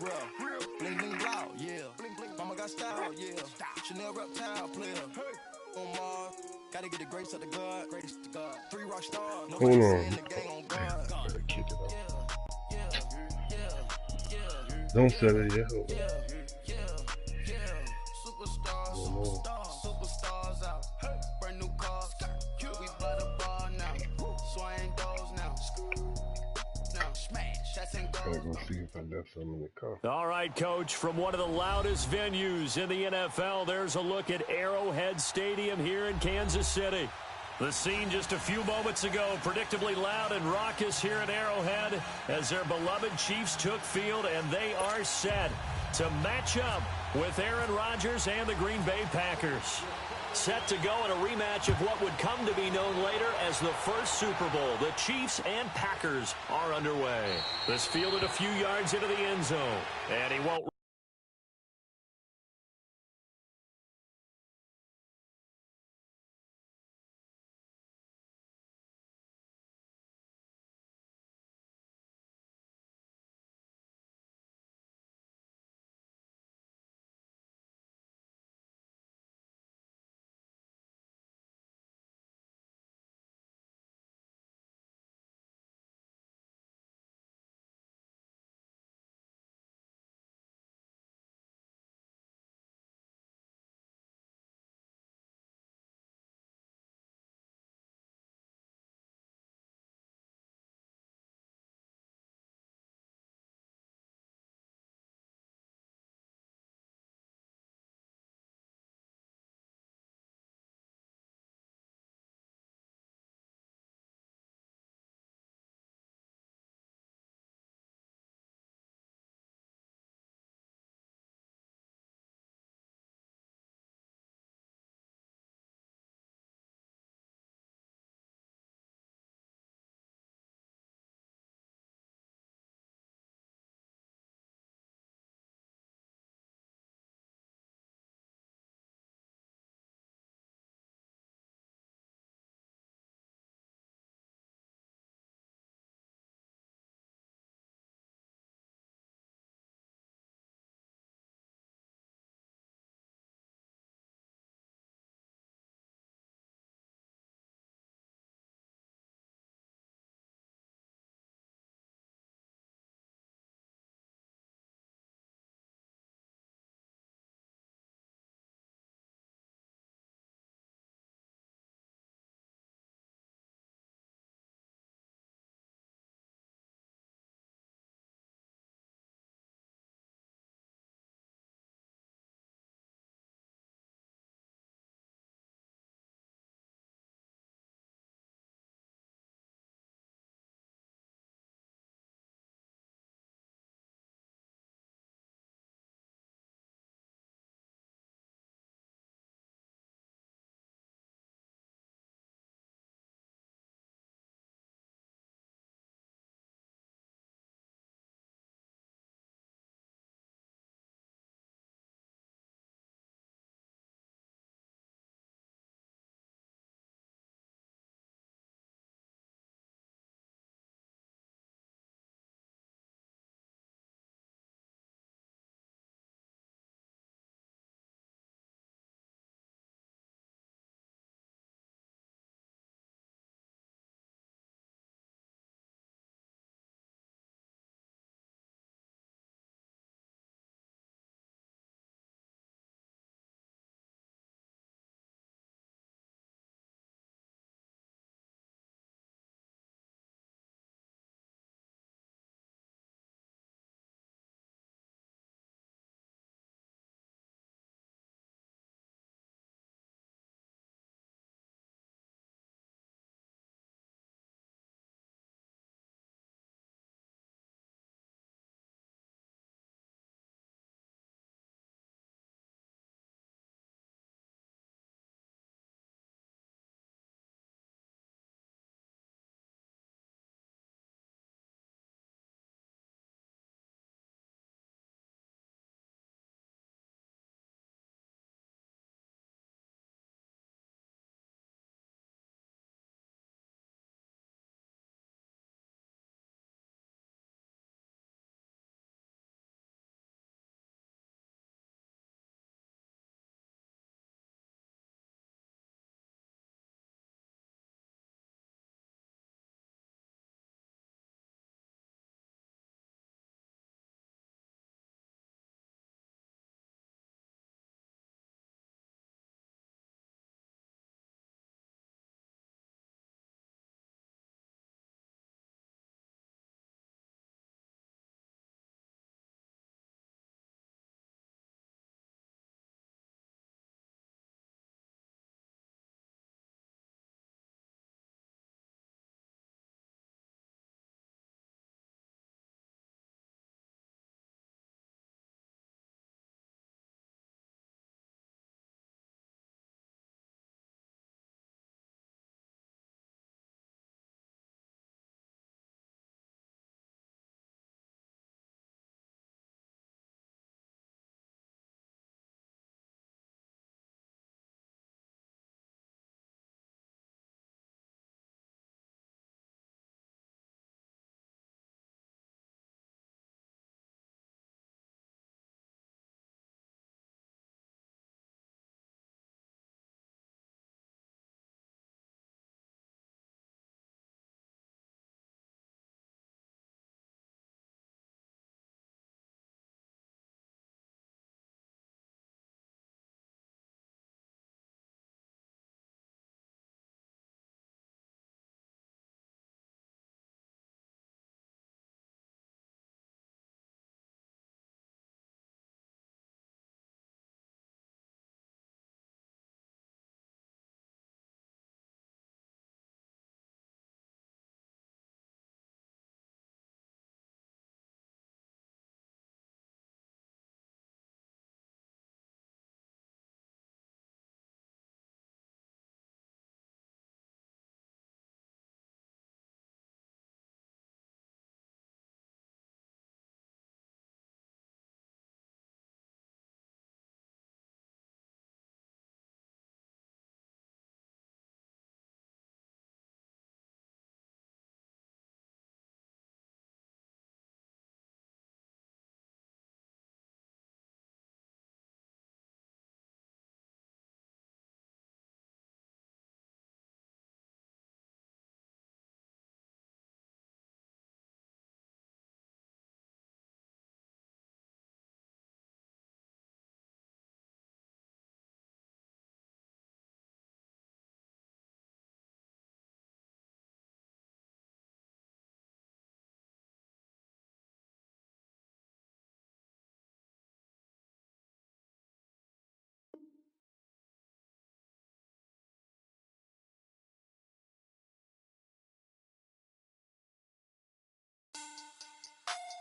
Bling bling blow, yeah. Mama got style, yeah. Chanel reptile player. On Mars, gotta get the grace of the God. 3 rock stars. No Hold on. in the gang on guard. Kick it off. Yeah. Don't set it yet. Superstars out. Brand new cars. We by the bar now. Swaying doors now. Now smash. Shots and I'm goals. gonna see if I left something in the car. All right, Coach, from one of the loudest venues in the NFL, there's a look at Arrowhead Stadium here in Kansas City. The scene just a few moments ago, predictably loud and raucous here at Arrowhead as their beloved Chiefs took field, and they are set to match up with Aaron Rodgers and the Green Bay Packers. Set to go in a rematch of what would come to be known later as the first Super Bowl. The Chiefs and Packers are underway. This fielded a few yards into the end zone, and he won't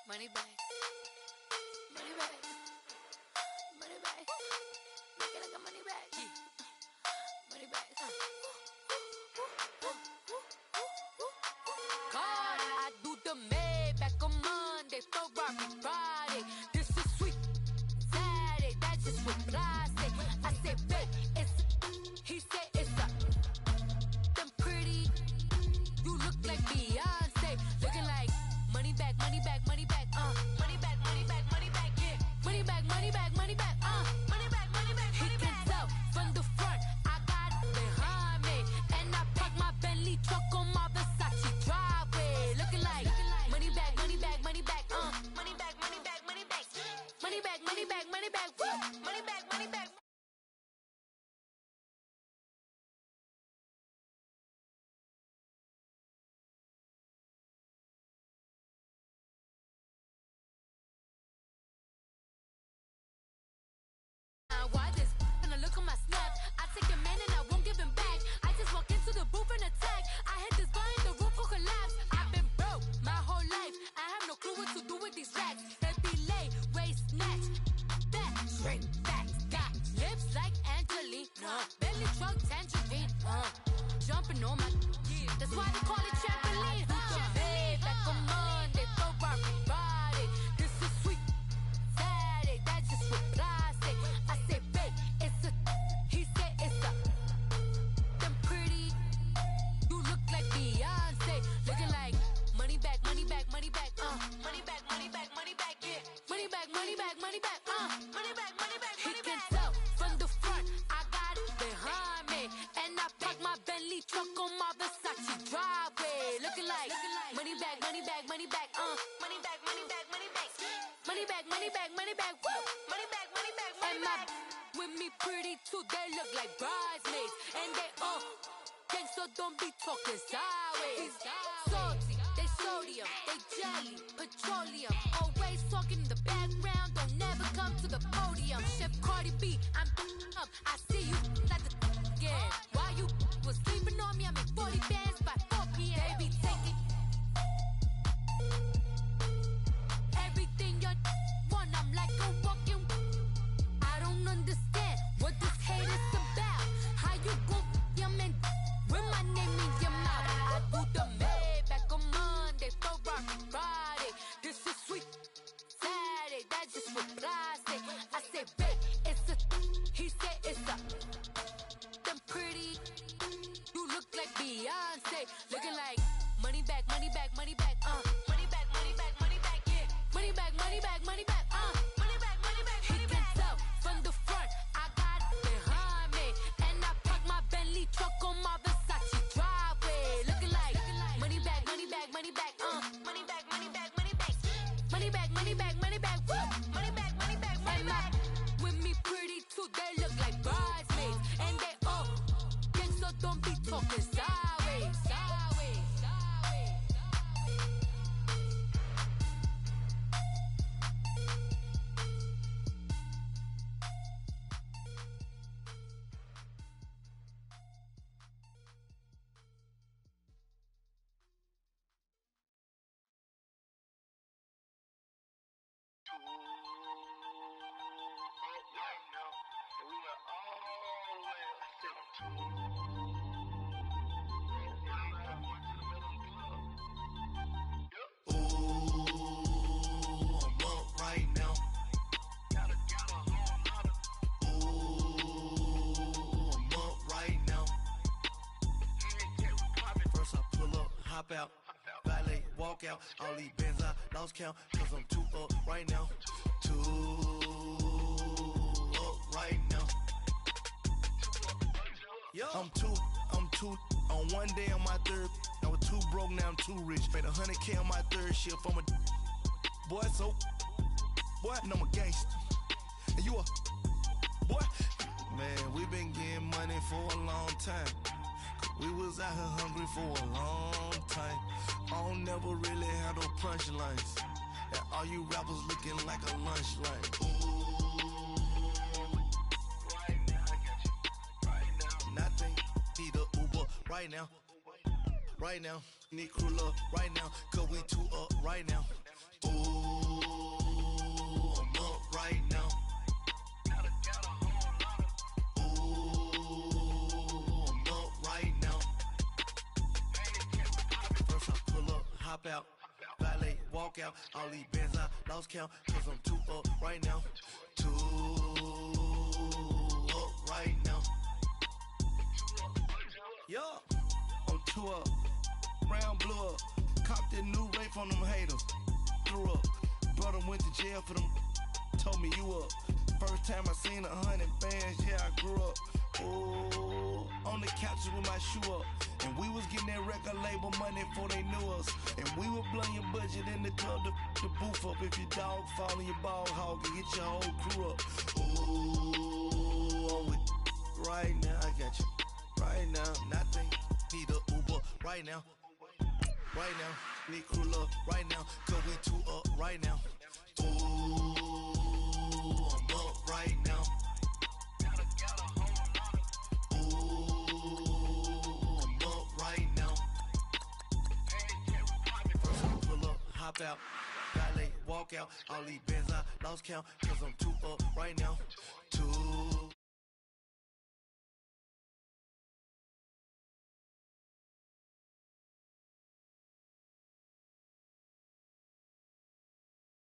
Money bag. Money bag. Money bag. Make it like a money bag. Money bag. God, I do the Maybach on Monday, Ferrari Friday. This is sweet Saturday, that's just what I say. I say, babe, it's he said it's a them pretty. You look like Beyonce, looking like money bag, money bag, money bag, money bag, money bag, money bag, yeah. Money bag, money bag, money bag, money bag, money bag, money bag. He can tell from the front, I got it behind me, and I park my Bentley truck on my Versace driveway, looking like money bag, money bag, money bag, money bag, money bag, money bag, money bag, money bag, money bag, woo, money bag, money bag. Why this? When I look on my snap, I take a man and I won't give him back. I just walk into the booth and attack. I hit this bar and the roof will collapse. I've been broke my whole life. I have no clue what to do with these racks. Heavy lay, waist snatch, back, straight back. Got lips like Angelina, belly truck tangerine. Jumping on my, that's why they call it trampoline. Hey, back on Monday, Ferrari Friday. This is sweet Saturday, that's just what I say. I say, babe, it's a, he said it's a, them pretty. You look like Beyonce, looking like money bag, money bag, money bag, money bag, money bag, money bag, yeah. Money bag, money bag, money bag, money bag, money bag, money bag. He can tell from the front, I got it behind me, and I park my Bentley truck on my Versace driveway, looking like money bag, money bag, money bag, money bag, money bag, money bag, money bag, money bag, money bag, woo, money bag, money bag, money bag. With me pretty too, they look like bridesmaids, and they all gang, so don't be talking sideways. Salty, they sodium, they jelly, petroleum. Always talking in the background, don't never come to the podium. Chef Cardi B, I'm up, I see you like the again. Why you was sleeping on me? I make 40 bands by 4 p.m. They be taking everything you want. I'm like a walking. I don't understand what this hate is about. How you gon' your man with my name in your mouth? I do the Maybach on Monday, Ferrari Friday. This is sweet Saturday, that's just what I say. I say, babe, it's a, he said it's a, them pretty. You look like Beyonce, looking like money bag, money bag, money bag, money bag, money bag, money bag, yeah. Money bag, money bag, money bag, money bag, money bag, money bag. He can tell from the front, I got it behind me, and I park my Bentley truck on my Versace driveway, looking like money bag, money bag, money bag, money bag, money bag, money bag, money bag, money bag, money bag, woo, money bag, money bag, money bag. With me pretty too, they look like bridesmaids, and they all gang, so don't be talking sideways, sideways, sideways. Out, valet, walk out, all these bands I lost count, cause I'm too up right now, too up right now. I'm too, on one day on my third, I was too broke, now I'm too rich, made 100K on my third shift, I'm a boy, so, boy, and I'm a gangster, and you a, boy, man, we been getting money for a long time. We was out here hungry for a long time. I don't never really have no punchlines. And all you rappers looking like a lunch line. Ooh, right now, I got you. Right now. Nothing, need a Uber right now. Right now, need crew love right now. Cause we too up right now. Ooh, I'm up right now. Ooh, I'm up right now. First I pull up, hop out, valet, walk out. All these bands I lost count, cause I'm too up right now. Too up right now. Yeah, I'm too up. Round blew up. Copped that new rape on them haters. Threw up. Brother went to jail for them. Told me you up. First time I seen 100 bands, yeah, I grew up. Ooh, on the couches with my shoe up. And we was getting that record label money before they knew us. And we were blowing your budget in the club to the booth up. If your dog fall in your ball hog and get your whole crew up. Ooh, I'm with right now. I got you right now. Nothing. Need a Uber right now. Right now. Need crew love right now. Cause we too up right now. Ooh, I'm up right now. Hop out, valet, walk out. All these bands I lost count, cause I'm too up right now. Too.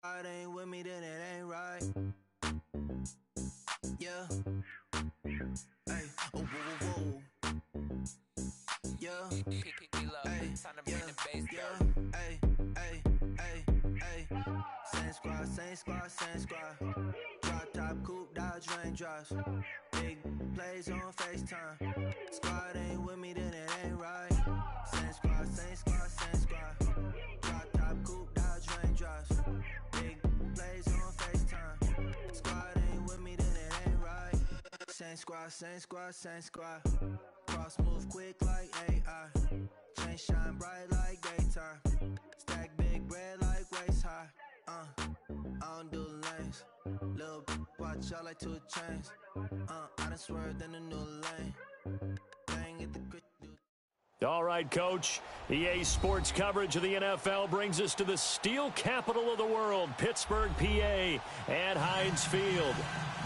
It ain't with me, then it ain't right. Yeah. Hey, oh, whoa, whoa, whoa. Yeah. Hey, yeah. Hey, hey, hey, hey. Same squad, same squad, same squad. Drop top, coupe, Dodge raindrops. Big plays on FaceTime. Squad ain't with me, then it ain't right. Same squad, same squad, same squad. Drop top, coupe, Dodge raindrops. Big plays on FaceTime. Squad ain't with me, then it ain't right. Same squad, same squad, same squad. Cross move quick like AI. Chain shine bright like daytime. Stack big bread like waist high. I don't do lanes. Little watch out like 2 chains. I done swerved in a new lane. Bang at the grit. All right, Coach. EA Sports coverage of the NFL brings us to the steel capital of the world, Pittsburgh, PA, at Heinz Field.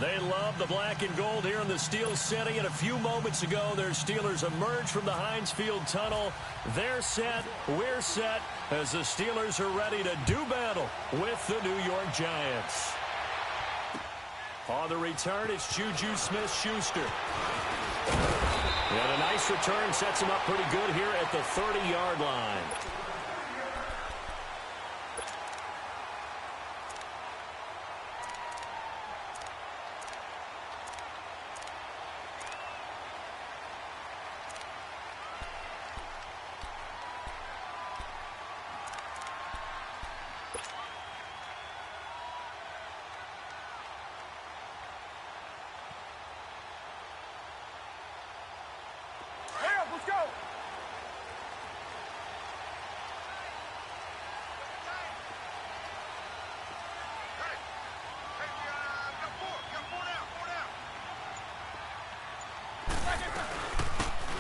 They love the black and gold here in the Steel City, and a few moments ago, their Steelers emerged from the Heinz Field tunnel. They're set, we're set, as the Steelers are ready to do battle with the New York Giants. On the return, it's Juju Smith-Schuster. And a nice return sets him up pretty good here at the 30-yard line. Let's go!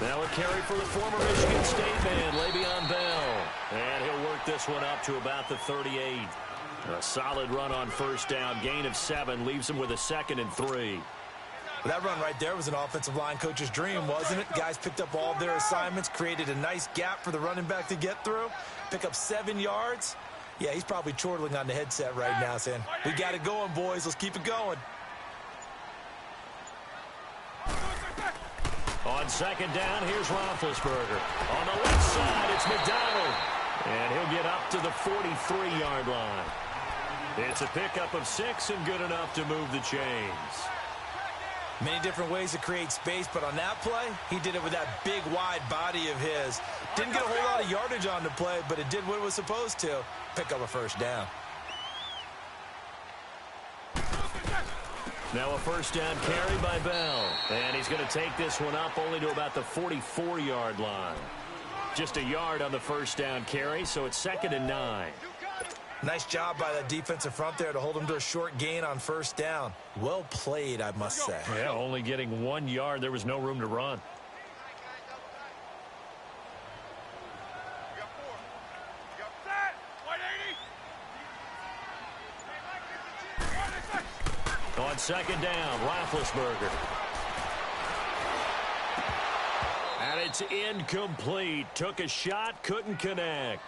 Now a carry for the former Michigan State man, Le'Veon Bell. And he'll work this one up to about the 38. A solid run on first down. Gain of 7 leaves him with a 2nd and 3. Well, that run right there was an offensive line coach's dream, wasn't it? Guys picked up all of their assignments, created a nice gap for the running back to get through, pick up 7 yards. Yeah, he's probably chortling on the headset right now saying, we got it going, boys. Let's keep it going. On second down, here's Roethlisberger. On the left side, it's McDonald. And he'll get up to the 43-yard line. It's a pickup of 6 and good enough to move the chains. Many different ways to create space, but on that play, he did it with that big, wide body of his. Didn't get a whole lot of yardage on the play, but it did what it was supposed to. Pick up a first down. Now a first down carry by Bell. And he's going to take this one up only to about the 44-yard line. Just a yard on the first down carry, so it's 2nd and 9. Nice job by that defensive front there to hold him to a short gain on first down. Well played, I must say. Yeah, only getting 1 yard. There was no room to run. On second down, Roethlisberger. And it's incomplete. Took a shot, couldn't connect.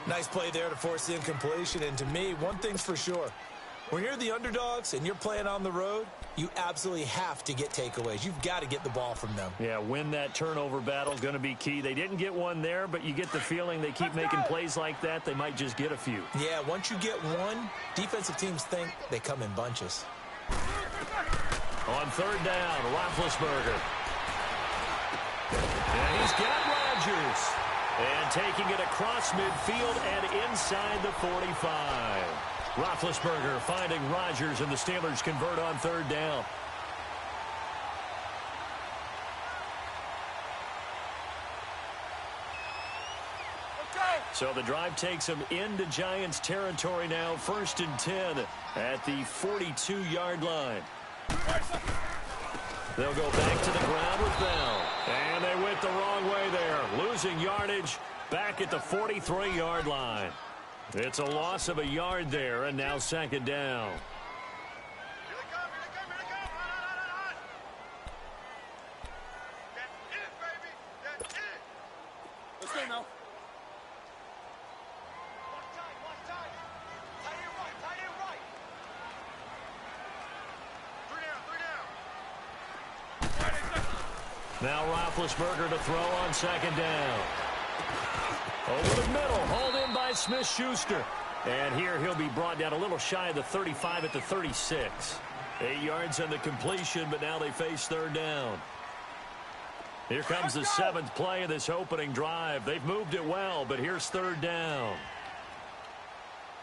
Nice play there to force the incompletion. And to me, one thing's for sure. When you're the underdogs and you're playing on the road, you absolutely have to get takeaways. You've got to get the ball from them. Yeah, win that turnover battle is going to be key. They didn't get one there, but you get the feeling they keep making plays like that, they might just get a few. Yeah, once you get one, defensive teams think they come in bunches. On third down, Roethlisberger. And he's got Rodgers. And taking it across midfield and inside the 45. Roethlisberger finding Rodgers, and the Steelers convert on third down. So the drive takes them into Giants territory now. 1st and 10 at the 42-yard line. They'll go back to the ground with Bell. And they went the wrong way there. Losing yardage back at the 43-yard line. It's a loss of a yard there, and now second down. Here they come, here they come, here they come. Run. That's it, baby. That's it. Let's go now. Watch time. Tight end right. 3 down. Now Roethlisberger to throw on second down. Over the middle, hauled in by Smith-Schuster. And here he'll be brought down a little shy of the 35 at the 36. 8 yards on the completion, but now they face third down. Here comes the 7th play of this opening drive. They've moved it well, but here's third down.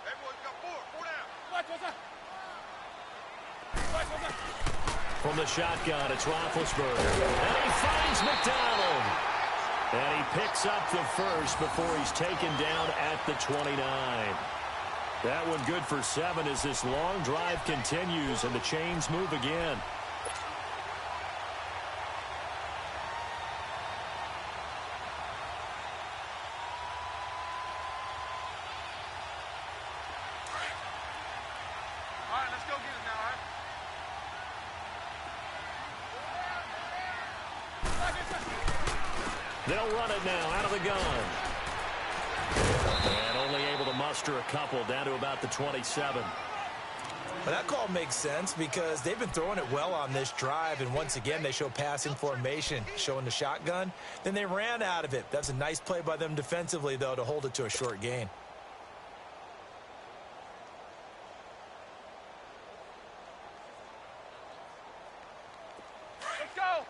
Everyone's got 4 down. Watch that. From the shotgun, it's Roethlisberger. And he finds McDonald. And he picks up the first before he's taken down at the 29. That one good for 7 as this long drive continues and the chains move again. All right, let's go get it now, all right? They'll run it now out of the gun. And only able to muster a couple down to about the 27. But that call makes sense because they've been throwing it well on this drive, and once again they show passing formation, showing the shotgun. Then they ran out of it. That's a nice play by them defensively, though, to hold it to a short gain. Let's go.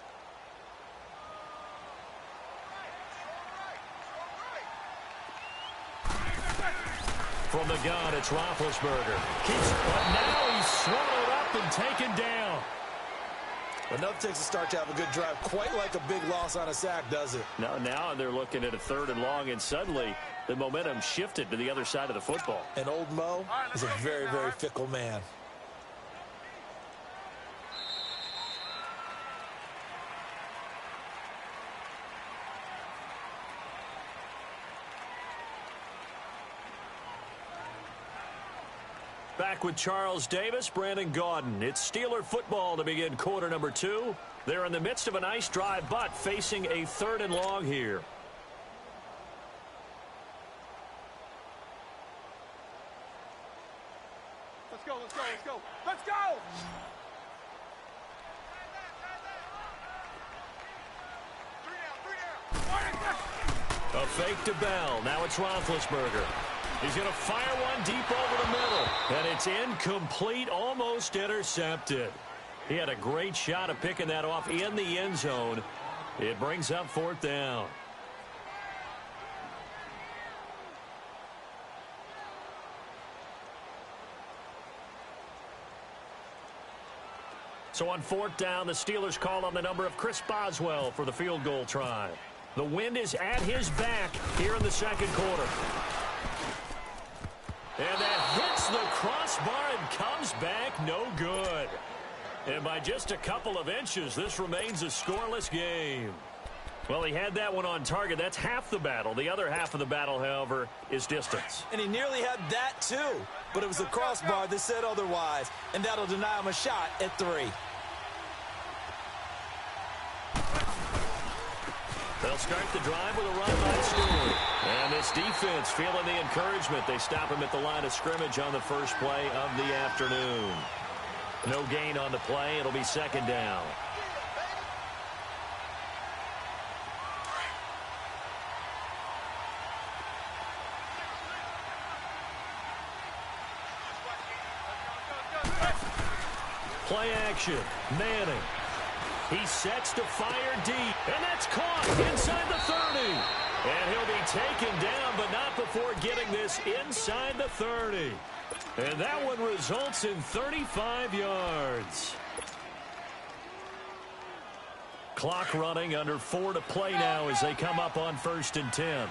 From the gun, it's Roethlisberger. But now he's swallowed up and taken down. Enough takes a start to have a good drive. Quite like a big loss on a sack, does it? Now they're looking at a 3rd and long, and suddenly the momentum shifted to the other side of the football. And old Mo is a very, very fickle man. Back with Charles Davis, Brandon Gaudin. It's Steeler football to begin quarter number 2. They're in the midst of a nice drive, but facing a 3rd and long here. Let's go. Let's go. A fake to Bell. Now it's Roethlisberger. He's going to fire one deep over the middle. And it's incomplete, almost intercepted. He had a great shot of picking that off in the end zone. It brings up 4th down. So on 4th down, the Steelers call on the number of Chris Boswell for the field goal try. The wind is at his back here in the second quarter. And that hits the crossbar and comes back no good. And by just a couple of inches, this remains a scoreless game. Well, he had that one on target. That's half the battle. The other half of the battle, however, is distance. And he nearly had that too. But it was the crossbar that said otherwise. And that'll deny him a shot at 3. They'll start the drive with a run by Stewart. And this defense feeling the encouragement. They stop him at the line of scrimmage on the first play of the afternoon. No gain on the play. It'll be second down. Play action. Manning. He sets to fire deep. And that's caught inside the 30. And he'll be taken down, but not before getting this inside the 30. And that one results in 35 yards. Clock running, under 4 to play now as they come up on 1st and 10.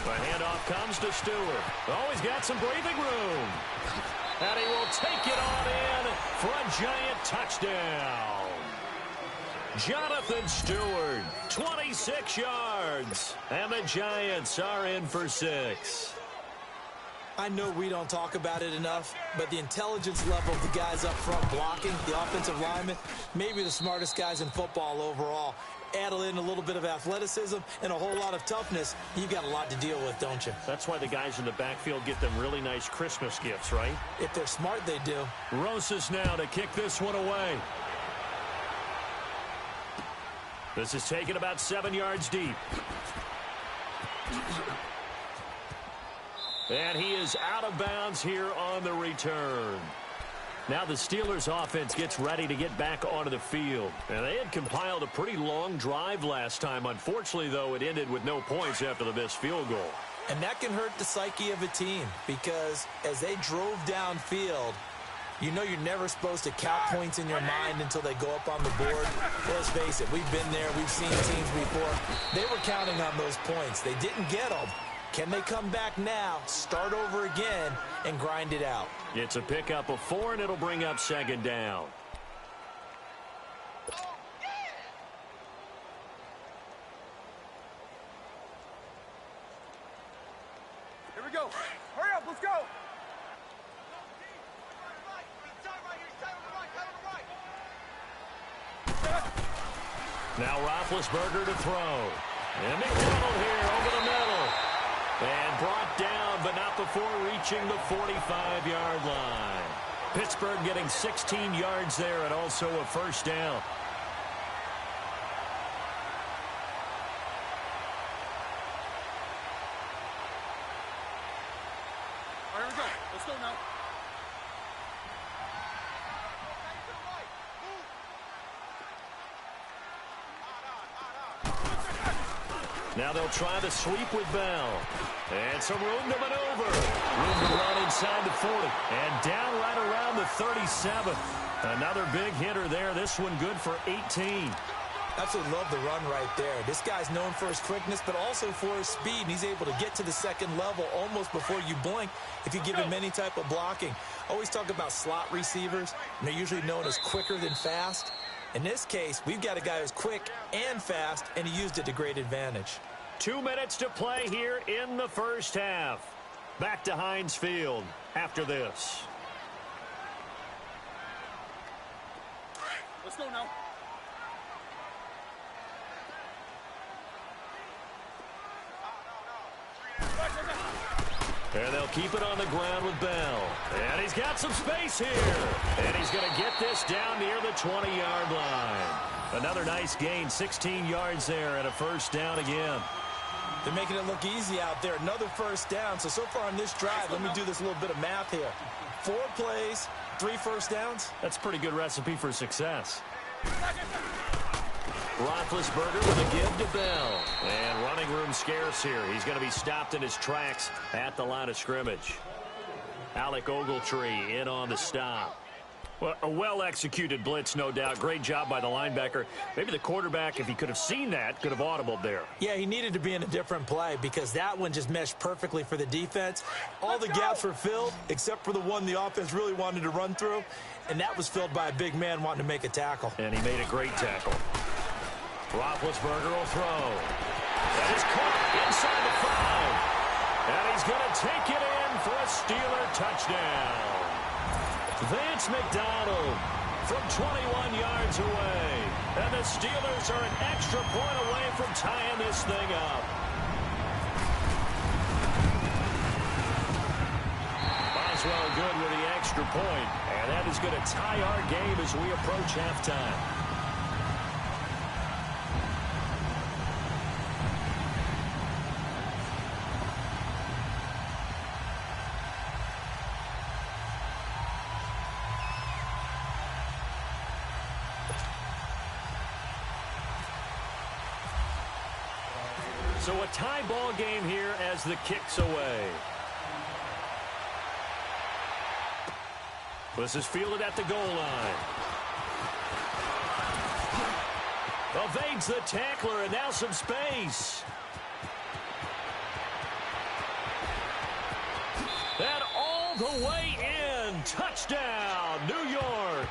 The handoff comes to Stewart. Oh, he's got some breathing room. And he will take it on in for a giant touchdown. Jonathan Stewart, 26 yards. And the Giants are in for 6. I know we don't talk about it enough, but the intelligence level of the guys up front blocking, the offensive linemen, maybe the smartest guys in football overall. Add in a little bit of athleticism and a whole lot of toughness, you've got a lot to deal with, don't you? That's why the guys in the backfield get them really nice Christmas gifts, right? If they're smart, they do. Rosas now to kick this one away. This is taken about 7 yards deep. And he is out of bounds here on the return. Now the Steelers offense gets ready to get back onto the field. And they had compiled a pretty long drive last time. Unfortunately, though, it ended with no points after the missed field goal. And that can hurt the psyche of a team because as they drove downfield, you know you're never supposed to count points in your mind until they go up on the board. Let's face it, we've been there. We've seen teams before. They were counting on those points. They didn't get them. Can they come back now, start over again, and grind it out? It's a pickup of 4, and it'll bring up second down. Here we go. Hurry up, let's go. Now Roethlisberger to throw. And McDonald here over the middle. And brought down, but not before reaching the 45-yard line. Pittsburgh getting 16 yards there and also a first down. All right, here we go. Let's go now. Now they'll try the sweep with Bell. And some room to maneuver. Room to run inside the 40. And down right around the 37. Another big hitter there. This one good for 18. Absolutely love the run right there. This guy's known for his quickness, but also for his speed. And he's able to get to the second level almost before you blink if you give him any type of blocking. Always talk about slot receivers. And they're usually known as quicker than fast. In this case, we've got a guy who's quick and fast, and he used it to great advantage. 2 minutes to play here in the first half. Back to Heinz Field after this. Let's go now. And they'll keep it on the ground with Bell. And he's got some space here. And he's going to get this down near the 20-yard line. Another nice gain, 16 yards there and a first down again. They're making it look easy out there. Another first down. So far on this drive, let me do this little bit of math here. 4 plays, 3 first downs. That's a pretty good recipe for success. Roethlisberger with a give to Bell. And running room scarce here. He's going to be stopped in his tracks at the line of scrimmage. Alec Ogletree in on the stop. Well, a well-executed blitz, no doubt. Great job by the linebacker. Maybe the quarterback, if he could have seen that, could have audibled there. Yeah, he needed to be in a different play because that one just meshed perfectly for the defense. All the gaps were filled except for the one the offense really wanted to run through, and that was filled by a big man wanting to make a tackle. And he made a great tackle. Roethlisberger will throw. That is caught inside the 5. And he's going to take it in for a Steeler touchdown. Vance McDonald from 21 yards away. And the Steelers are an extra point away from tying this thing up. Boswell good with the extra point. And that is going to tie our game as we approach halftime. So a tie ball game here as the kick's away. This is fielded at the goal line. Evades the tackler, and now some space. And all the way in. Touchdown, New York.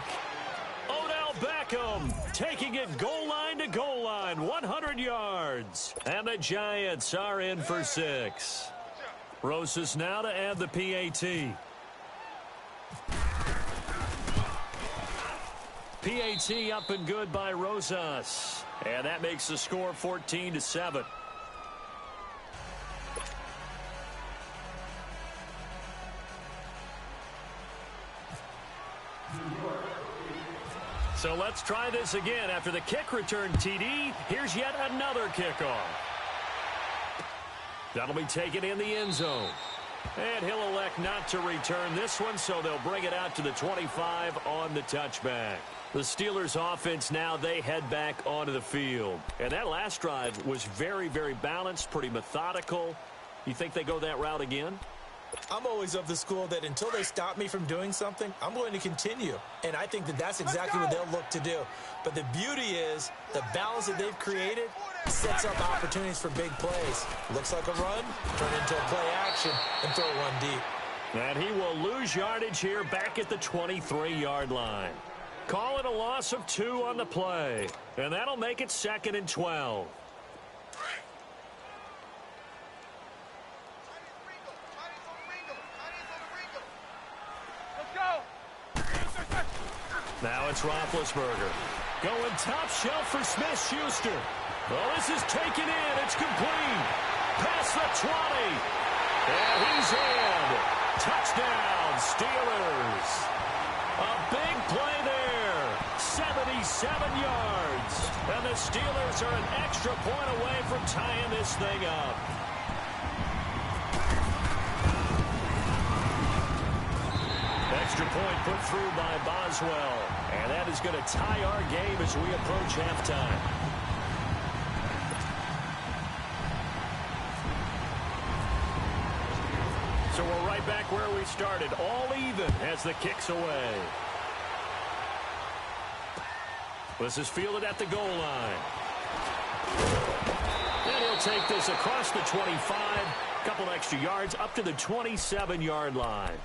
Odell Beckham taking it goal line to goal line, 100 yards. And the Giants are in for 6. Rosas now to add the PAT. PAT up and good by Rosas. And that makes the score 14-7. So let's try this again. After the kick return TD, here's yet another kickoff. That'll be taken in the end zone. And he'll elect not to return this one, so they'll bring it out to the 25 on the touchback. The Steelers offense now, they head back onto the field. And that last drive was very, very balanced, pretty methodical. You think they go that route again? I'm always of the school that until they stop me from doing something, I'm going to continue. And I think that that's exactly what they'll look to do. But the beauty is the balance that they've created sets up opportunities for big plays. Looks like a run, turn into a play action, and throw one deep. And he will lose yardage here back at the 23-yard line. Call it a loss of 2 on the play. And that'll make it 2nd and 12. Now it's Roethlisberger. Going top shelf for Smith-Schuster. Well, this is taken in. It's complete. Past the 20. And he's in. Touchdown, Steelers. A big play there. 77 yards. And the Steelers are an extra point away from tying this thing up. Extra point put through by Boswell. And that is going to tie our game as we approach halftime. So we're right back where we started. All even as the kick's away. This is fielded at the goal line. And he'll take this across the 25. Couple extra yards up to the 27-yard line.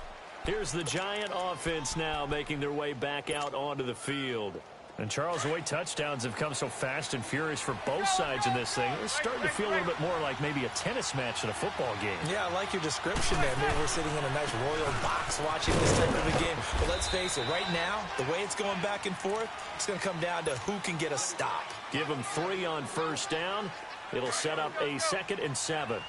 Here's the Giant offense now making their way back out onto the field. And, Charles, the way touchdowns have come so fast and furious for both sides in this thing, it's starting to feel a little bit more like maybe a tennis match in a football game. Yeah, I like your description there. Maybe we're sitting in a nice royal box watching this type of a game. But let's face it, right now, the way it's going back and forth, it's going to come down to who can get a stop. Give them 3 on first down. It'll set up a 2nd and 7.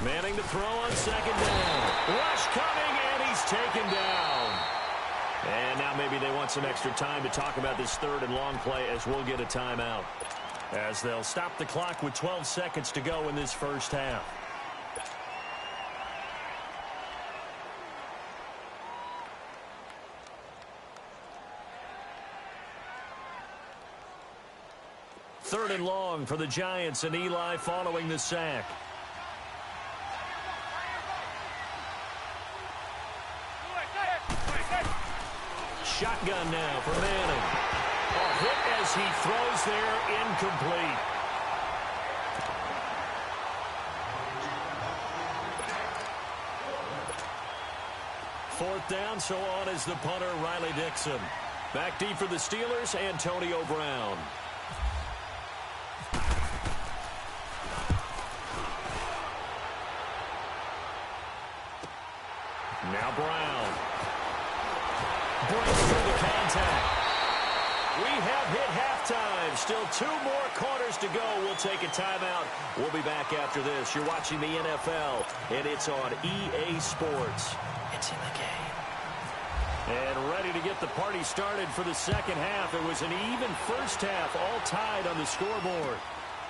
Manning to throw on 2nd down. Rush coming, and he's taken down. And now maybe they want some extra time to talk about this 3rd and long play as we'll get a timeout. As they'll stop the clock with 12 seconds to go in this first half. Third and long for the Giants, and Eli following the sack. shotgun now for Manning. A hit as he throws there, incomplete. Fourth down, so on is the punter, Riley Dixon. Back deep for the Steelers, Antonio Brown. Now Brown. Breaks through the contact. We have hit halftime. Still 2 more quarters to go. We'll take a timeout. We'll be back after this. You're watching the NFL, and it's on EA Sports. It's in the game. And ready to get the party started for the second half. It was an even first half, all tied on the scoreboard.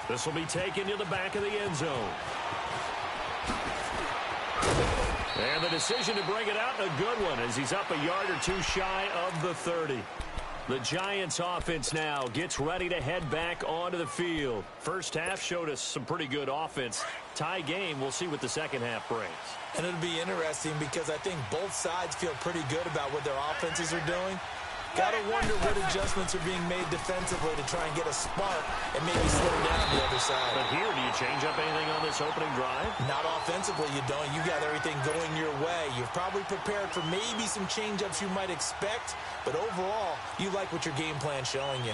This will be taken to the back of the end zone. And the decision to bring it out, a good one, as he's up a yard or 2 shy of the 30. The Giants offense now gets ready to head back onto the field. First half showed us some pretty good offense. Tie game, we'll see what the second half brings. And it'll be interesting because I think both sides feel pretty good about what their offenses are doing. Got to wonder what adjustments are being made defensively to try and get a spark and maybe slow down the other side. But here, do you change up anything on this opening drive? Not offensively, you don't. You got everything going your way. You've probably prepared for maybe some change-ups you might expect, but overall, you like what your game plan's showing you.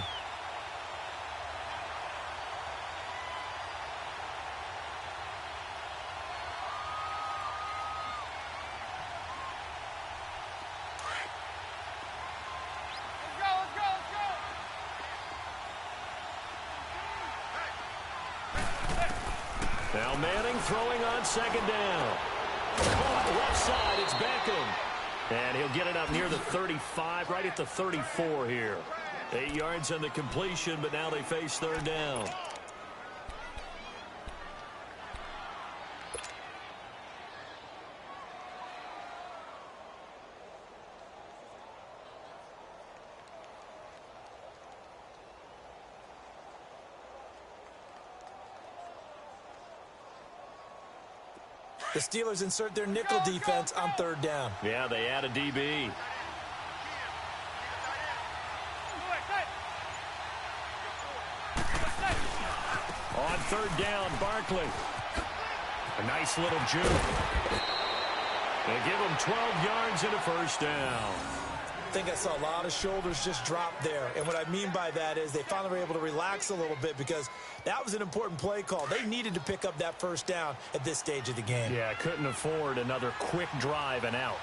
Now Manning throwing on second down. Caught left side, it's Beckham. And he'll get it up near the 35, right at the 34 here. 8 yards on the completion, but now they face third down. The Steelers insert their nickel defense on third down. Yeah, they add a DB. On third down, Barkley. A nice little juke. They give him 12 yards and a first down. I think I saw a lot of shoulders just drop there. And what I mean by that is they finally were able to relax a little bit because that was an important play call. They needed to pick up that first down at this stage of the game. Yeah, couldn't afford another quick drive and out.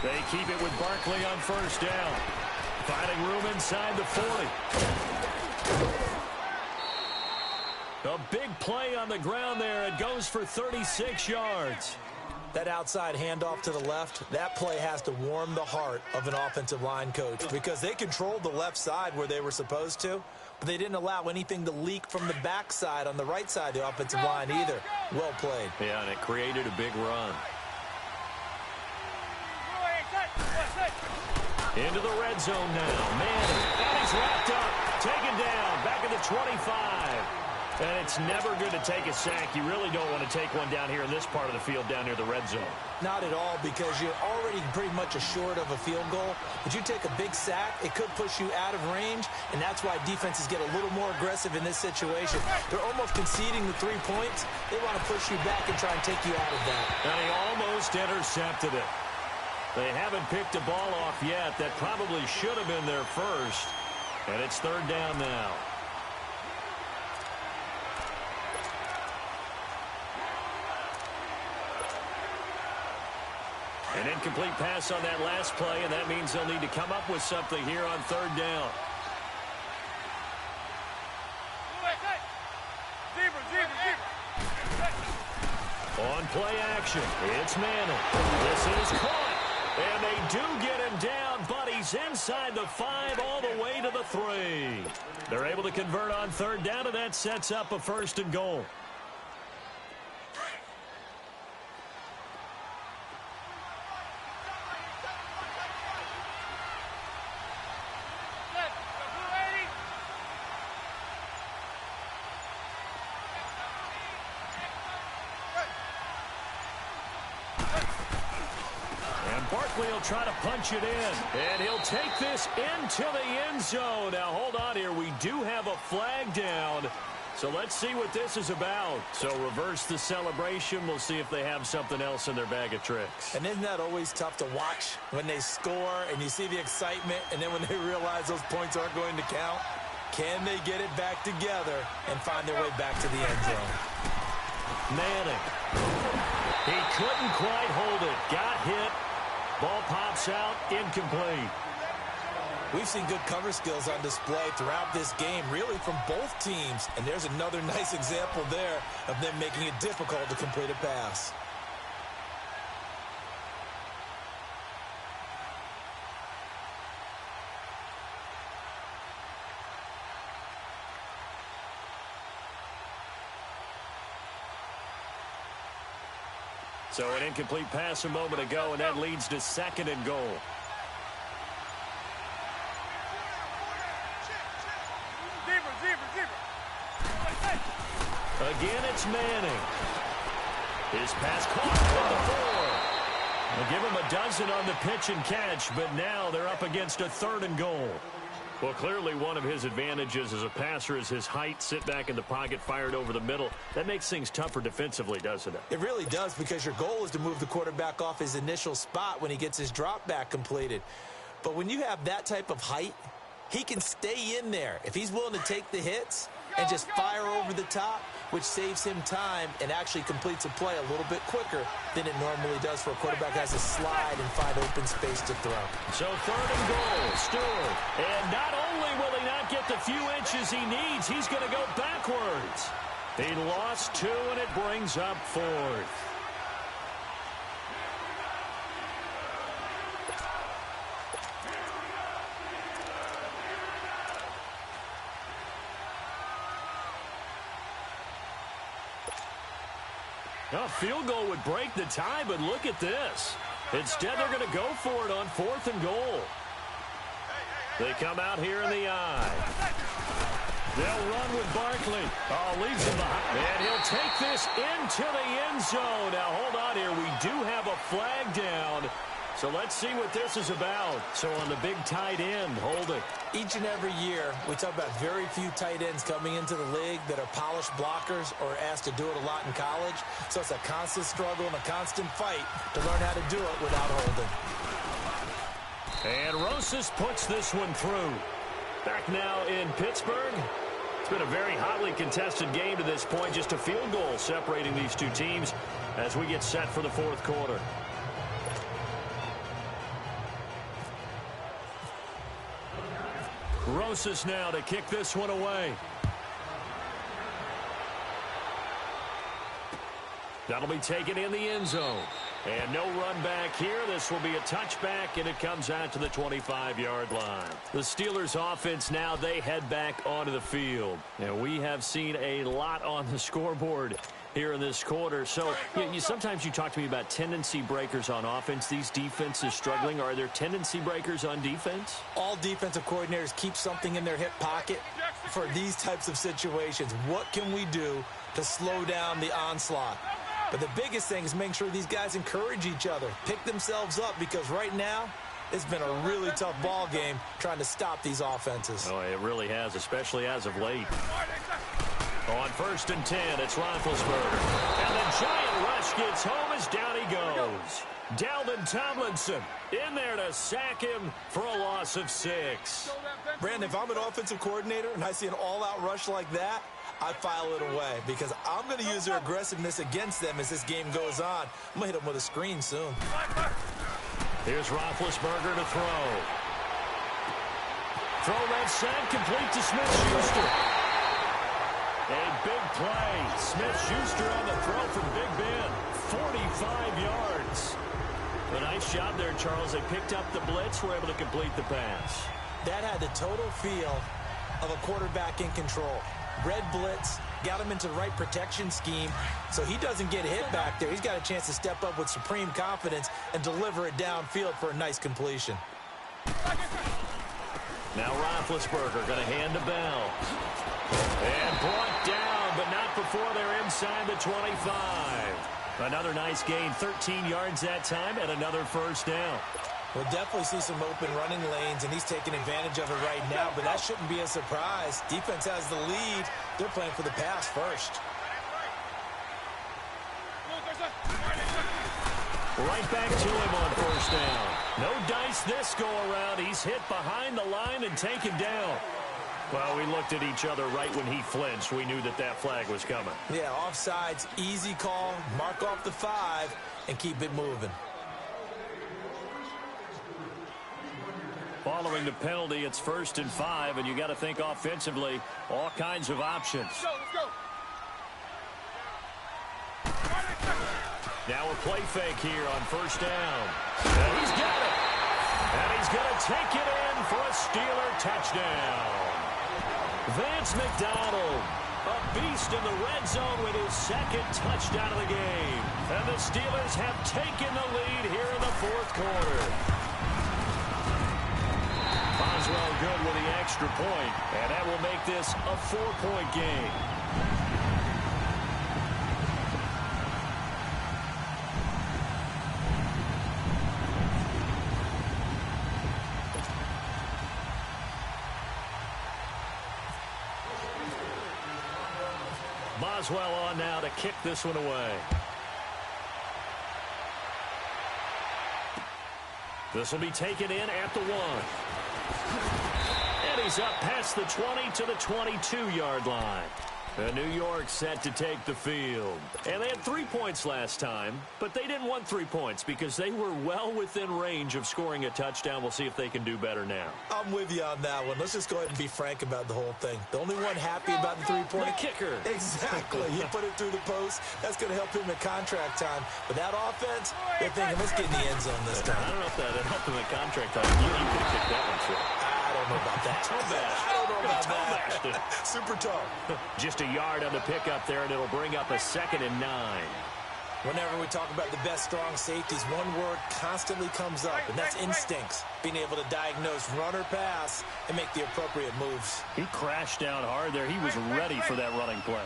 They keep it with Barkley on first down. Finding room inside the 40. A big play on the ground there. It goes for 36 yards. That outside handoff to the left, that play has to warm the heart of an offensive line coach because they controlled the left side where they were supposed to, but they didn't allow anything to leak from the backside on the right side of the offensive line either. Well played. Yeah, and it created a big run. Into the red zone now. Manning, and he's wrapped up. Taken down, back at the 25. And it's never good to take a sack. You really don't want to take one down here in this part of the field down near the red zone. Not at all, because you're already pretty much assured of a field goal. But you take a big sack, it could push you out of range, and that's why defenses get a little more aggressive in this situation. They're almost conceding the 3 points. They want to push you back and try and take you out of that. And he almost intercepted it. They haven't picked a ball off yet. That probably should have been their first. And it's third down now. An incomplete pass on that last play, and that means they'll need to come up with something here on third down. On play action, it's Manning. This is caught, and they do get him down, but he's inside the 5 all the way to the 3. They're able to convert on third down, and that sets up a first and goal. Barkley will try to punch it in. And he'll take this into the end zone. Now, hold on here. We do have a flag down. So let's see what this is about. So reverse the celebration. We'll see if they have something else in their bag of tricks. And isn't that always tough to watch when they score and you see the excitement, and then when they realize those points aren't going to count? Can they get it back together and find their way back to the end zone? Manning. He couldn't quite hold it. Got hit. Ball pops out. Incomplete. We've seen good cover skills on display throughout this game, really from both teams. And there's another nice example there of them making it difficult to complete a pass. So an incomplete pass a moment ago, and that leads to 2nd and goal. Again, it's Manning. His pass caught at the 4. They'll give him a dozen on the pitch and catch, but now they're up against a 3rd and goal. Well, clearly one of his advantages as a passer is his height. Sit back in the pocket, fired over the middle. That makes things tougher defensively, doesn't it? It really does, because your goal is to move the quarterback off his initial spot when he gets his drop back completed. But when you have that type of height, he can stay in there. If he's willing to take the hits and just fire over the top, which saves him time and actually completes a play a little bit quicker than it normally does for a quarterback who has to slide and find open space to throw. So 3rd and goal, Stewart. And not only will he not get the few inches he needs, he's going to go backwards. He lost 2, and it brings up 4th. A field goal would break the tie, but look at this. Instead, they're going to go for it on 4th and goal. They come out here in the eye. They'll run with Barkley. Oh, leaves him behind. And he'll take this into the end zone. Now, hold on here. We do have a flag down. So let's see what this is about. So on the big tight end, holding. Each and every year, we talk about very few tight ends coming into the league that are polished blockers or asked to do it a lot in college. So it's a constant struggle and a constant fight to learn how to do it without holding. And Rosas puts this one through. Back now in Pittsburgh. It's been a very hotly contested game to this point. Just a field goal separating these two teams as we get set for the 4th quarter. Rosas now to kick this one away. That'll be taken in the end zone. And no run back here. This will be a touchback, and it comes out to the 25-yard line. The Steelers offense now, they head back onto the field. And we have seen a lot on the scoreboard here in this quarter. So sometimes you talk to me about tendency breakers on offense. These defenses struggling. Are there tendency breakers on defense? All defensive coordinators keep something in their hip pocket for these types of situations. What can we do to slow down the onslaught? But the biggest thing is making sure these guys encourage each other, pick themselves up, because right now it's been a really tough ball game trying to stop these offenses. Oh, it really has, especially as of late. On 1st and 10, it's Roethlisberger. And the giant rush gets home as down he goes. Dalvin Tomlinson in there to sack him for a loss of 6. Brandon, if I'm an offensive coordinator and I see an all-out rush like that, I file it away, because I'm going to use their aggressiveness against them as this game goes on. I'm going to hit them with a screen soon. Here's Roethlisberger to throw. Throw left side, complete to Smith-Schuster. A big play. Smith-Schuster on the throw from Big Ben. 45 yards. A nice job there, Charles. They picked up the blitz, were able to complete the pass. That had the total feel of a quarterback in control. Red blitz, got him into the right protection scheme, so he doesn't get hit back there. He's got a chance to step up with supreme confidence and deliver it downfield for a nice completion. Now Roethlisberger going to hand to Bell. And brought down, but not before they're inside the 25. Another nice gain, 13 yards that time, and another first down. We'll definitely see some open running lanes, and he's taking advantage of it right now, but that shouldn't be a surprise. Defense has the lead. They're playing for the pass first. Right back to him on first down. No dice this go-around. He's hit behind the line and taken down. Well, we looked at each other right when he flinched. We knew that that flag was coming. Yeah, offsides, easy call. Mark off the 5 and keep it moving. Following the penalty, it's 1st and 5, and you got to think offensively, all kinds of options. Let's go. Now a play fake here on first down. And he's got it. And he's going to take it in for a Steeler touchdown. Vance McDonald, a beast in the red zone with his 2nd touchdown of the game. And the Steelers have taken the lead here in the 4th quarter. Boswell good with the extra point, and that will make this a 4-point game. Boswell on now to kick this one away. This will be taken in at the 1. And he's up past the 20 to the 22-yard line. And New York set to take the field. And they had 3 points last time, but they didn't want 3 points because they were well within range of scoring a touchdown. We'll see if they can do better now. I'm with you on that one. Let's just go ahead and be frank about the whole thing. The only one happy about the 3-point. The kicker. Exactly. You put it through the post. That's going to help him at contract time. But that offense, they're thinking, let's get in the end zone this time. I don't know if that helped him at contract time. You could have kicked that one through. I don't know about that. I don't know about that. Super tough. Just a yard on the pickup there, and it'll bring up a 2nd and 9. Whenever we talk about the best strong safeties, one word constantly comes up, and that's instincts. Being able to diagnose run or pass and make the appropriate moves. He crashed down hard there. He was ready for that running play.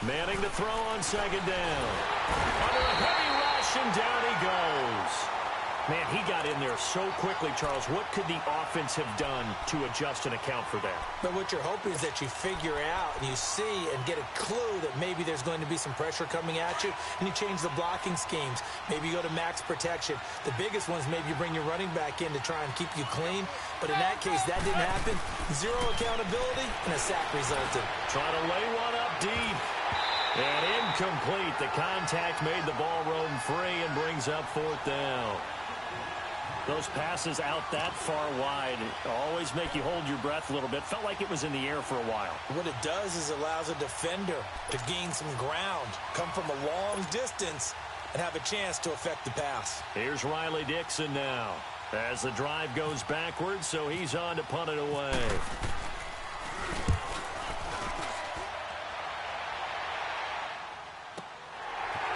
Manning to throw on 2nd down. Under a heavy rush, and down he goes. Man, he got in there so quickly, Charles. What could the offense have done to adjust and account for that? But what you're hoping is that you figure out and you see and get a clue that maybe there's going to be some pressure coming at you, and you change the blocking schemes. Maybe you go to max protection. The biggest one's maybe you bring your running back in to try and keep you clean. But in that case, that didn't happen. 0 accountability, and a sack resulted. Trying to lay one up deep. And incomplete. The contact made the ball roam free and brings up 4th down. Those passes out that far wide always make you hold your breath a little bit. Felt like it was in the air for a while. What it does is allows a defender to gain some ground, come from a long distance, and have a chance to affect the pass. Here's Riley Dixon now as the drive goes backwards, so he's on to punt it away.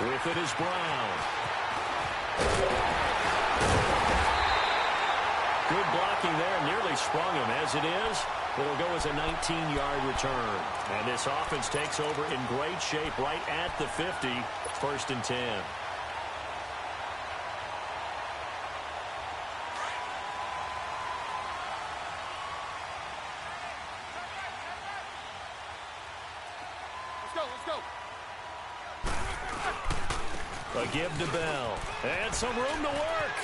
With it is Brown. Good blocking there, nearly sprung him. As it is, it'll go as a 19-yard return. And this offense takes over in great shape right at the 50, 1st and 10. Let's go. A give to Bell. And some room to work.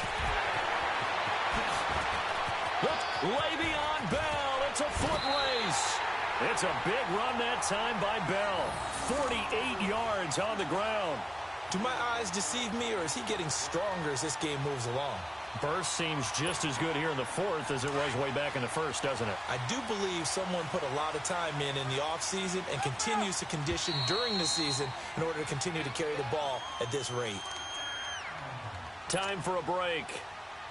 Look, Le'Veon Bell. It's a foot race. It's a big run that time by Bell. 48 yards on the ground. Do my eyes deceive me, or is he getting stronger as this game moves along? Burst seems just as good here in the 4th as it was way back in the 1st, doesn't it? I do believe someone put a lot of time in the offseason and continues to condition during the season in order to continue to carry the ball at this rate. Time for a break.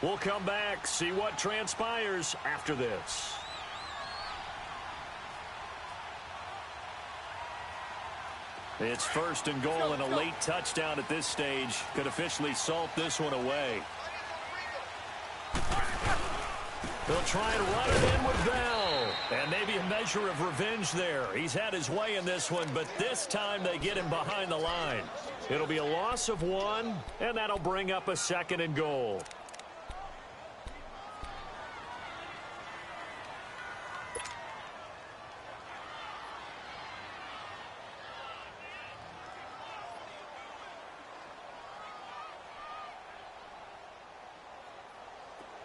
We'll come back, see what transpires after this. It's 1st and goal, and a late touchdown at this stage could officially salt this one away. They'll try and run it in with Bell. And maybe a measure of revenge there. He's had his way in this one, but this time they get him behind the line. It'll be a loss of 1, and that'll bring up a 2nd and goal.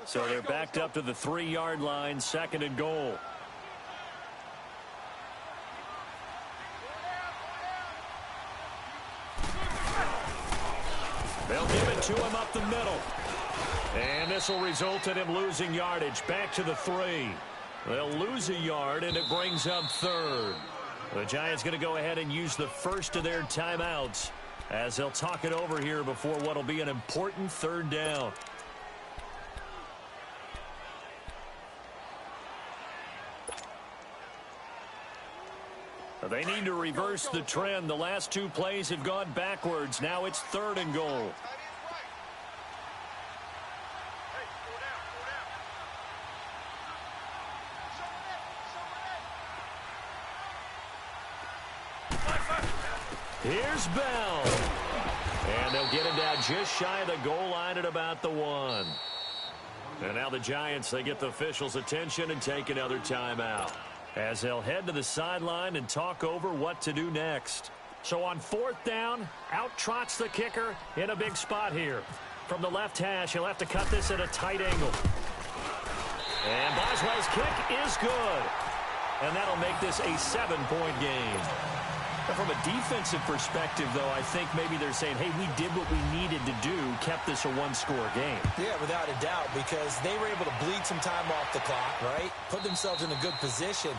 So they're backed up to the 3-yard line, 2nd and goal. They'll give it to him up the middle. And this will result in him losing yardage. Back to the 3. They'll lose a yard, and it brings up 3rd. The Giants going to go ahead and use the first of their timeouts as they'll talk it over here before what will be an important 3rd down. They need to reverse the trend. The last 2 plays have gone backwards. Now it's 3rd and goal. Here's Bell. And they'll get him down just shy of the goal line at about the 1. And now the Giants, they get the officials' attention and take another timeout, as they'll head to the sideline and talk over what to do next. So on 4th down, out trots the kicker in a big spot here. From the left hash, he'll have to cut this at a tight angle. And Boswell's kick is good. And that'll make this a 7-point game. Now, from a defensive perspective, though, I think maybe they're saying, hey, we did what we needed to do, kept this a 1-score game. Yeah, without a doubt, because they were able to bleed some time off the clock, right? Put themselves in a good position,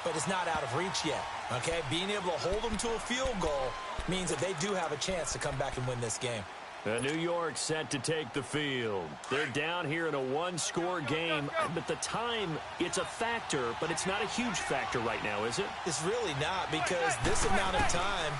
but it's not out of reach yet, okay? Being able to hold them to a field goal means that they do have a chance to come back and win this game. New York set to take the field. They're down here in a 1-score game, but the time, it's a factor, but it's not a huge factor right now, is it? It's really not, because this amount of time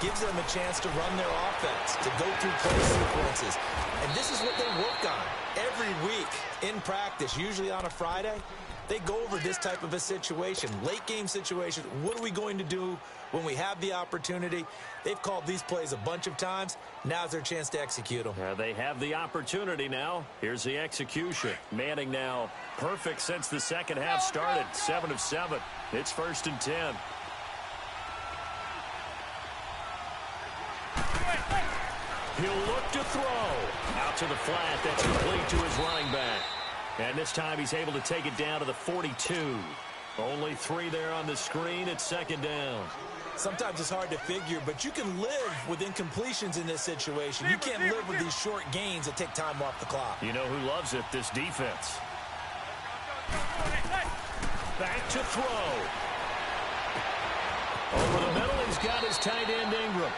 gives them a chance to run their offense, to go through play sequences. And this is what they work on every week in practice, usually on a Friday. They go over this type of a situation, late game situation. What are we going to do when we have the opportunity? They've called these plays a bunch of times. Now's their chance to execute them. They have the opportunity now. Here's the execution. Manning now perfect since the second half started. 7 of 7. It's 1st and 10. He'll look to throw. Out to the flat. That's complete to his running back. And this time he's able to take it down to the 42. Only 3 there on the screen. It's 2nd down. Sometimes it's hard to figure, but you can live with incompletions in this situation. You can't live with these short gains that take time off the clock. You know who loves it? This defense. Back to throw. Over the middle, he's got his tight end Ingram.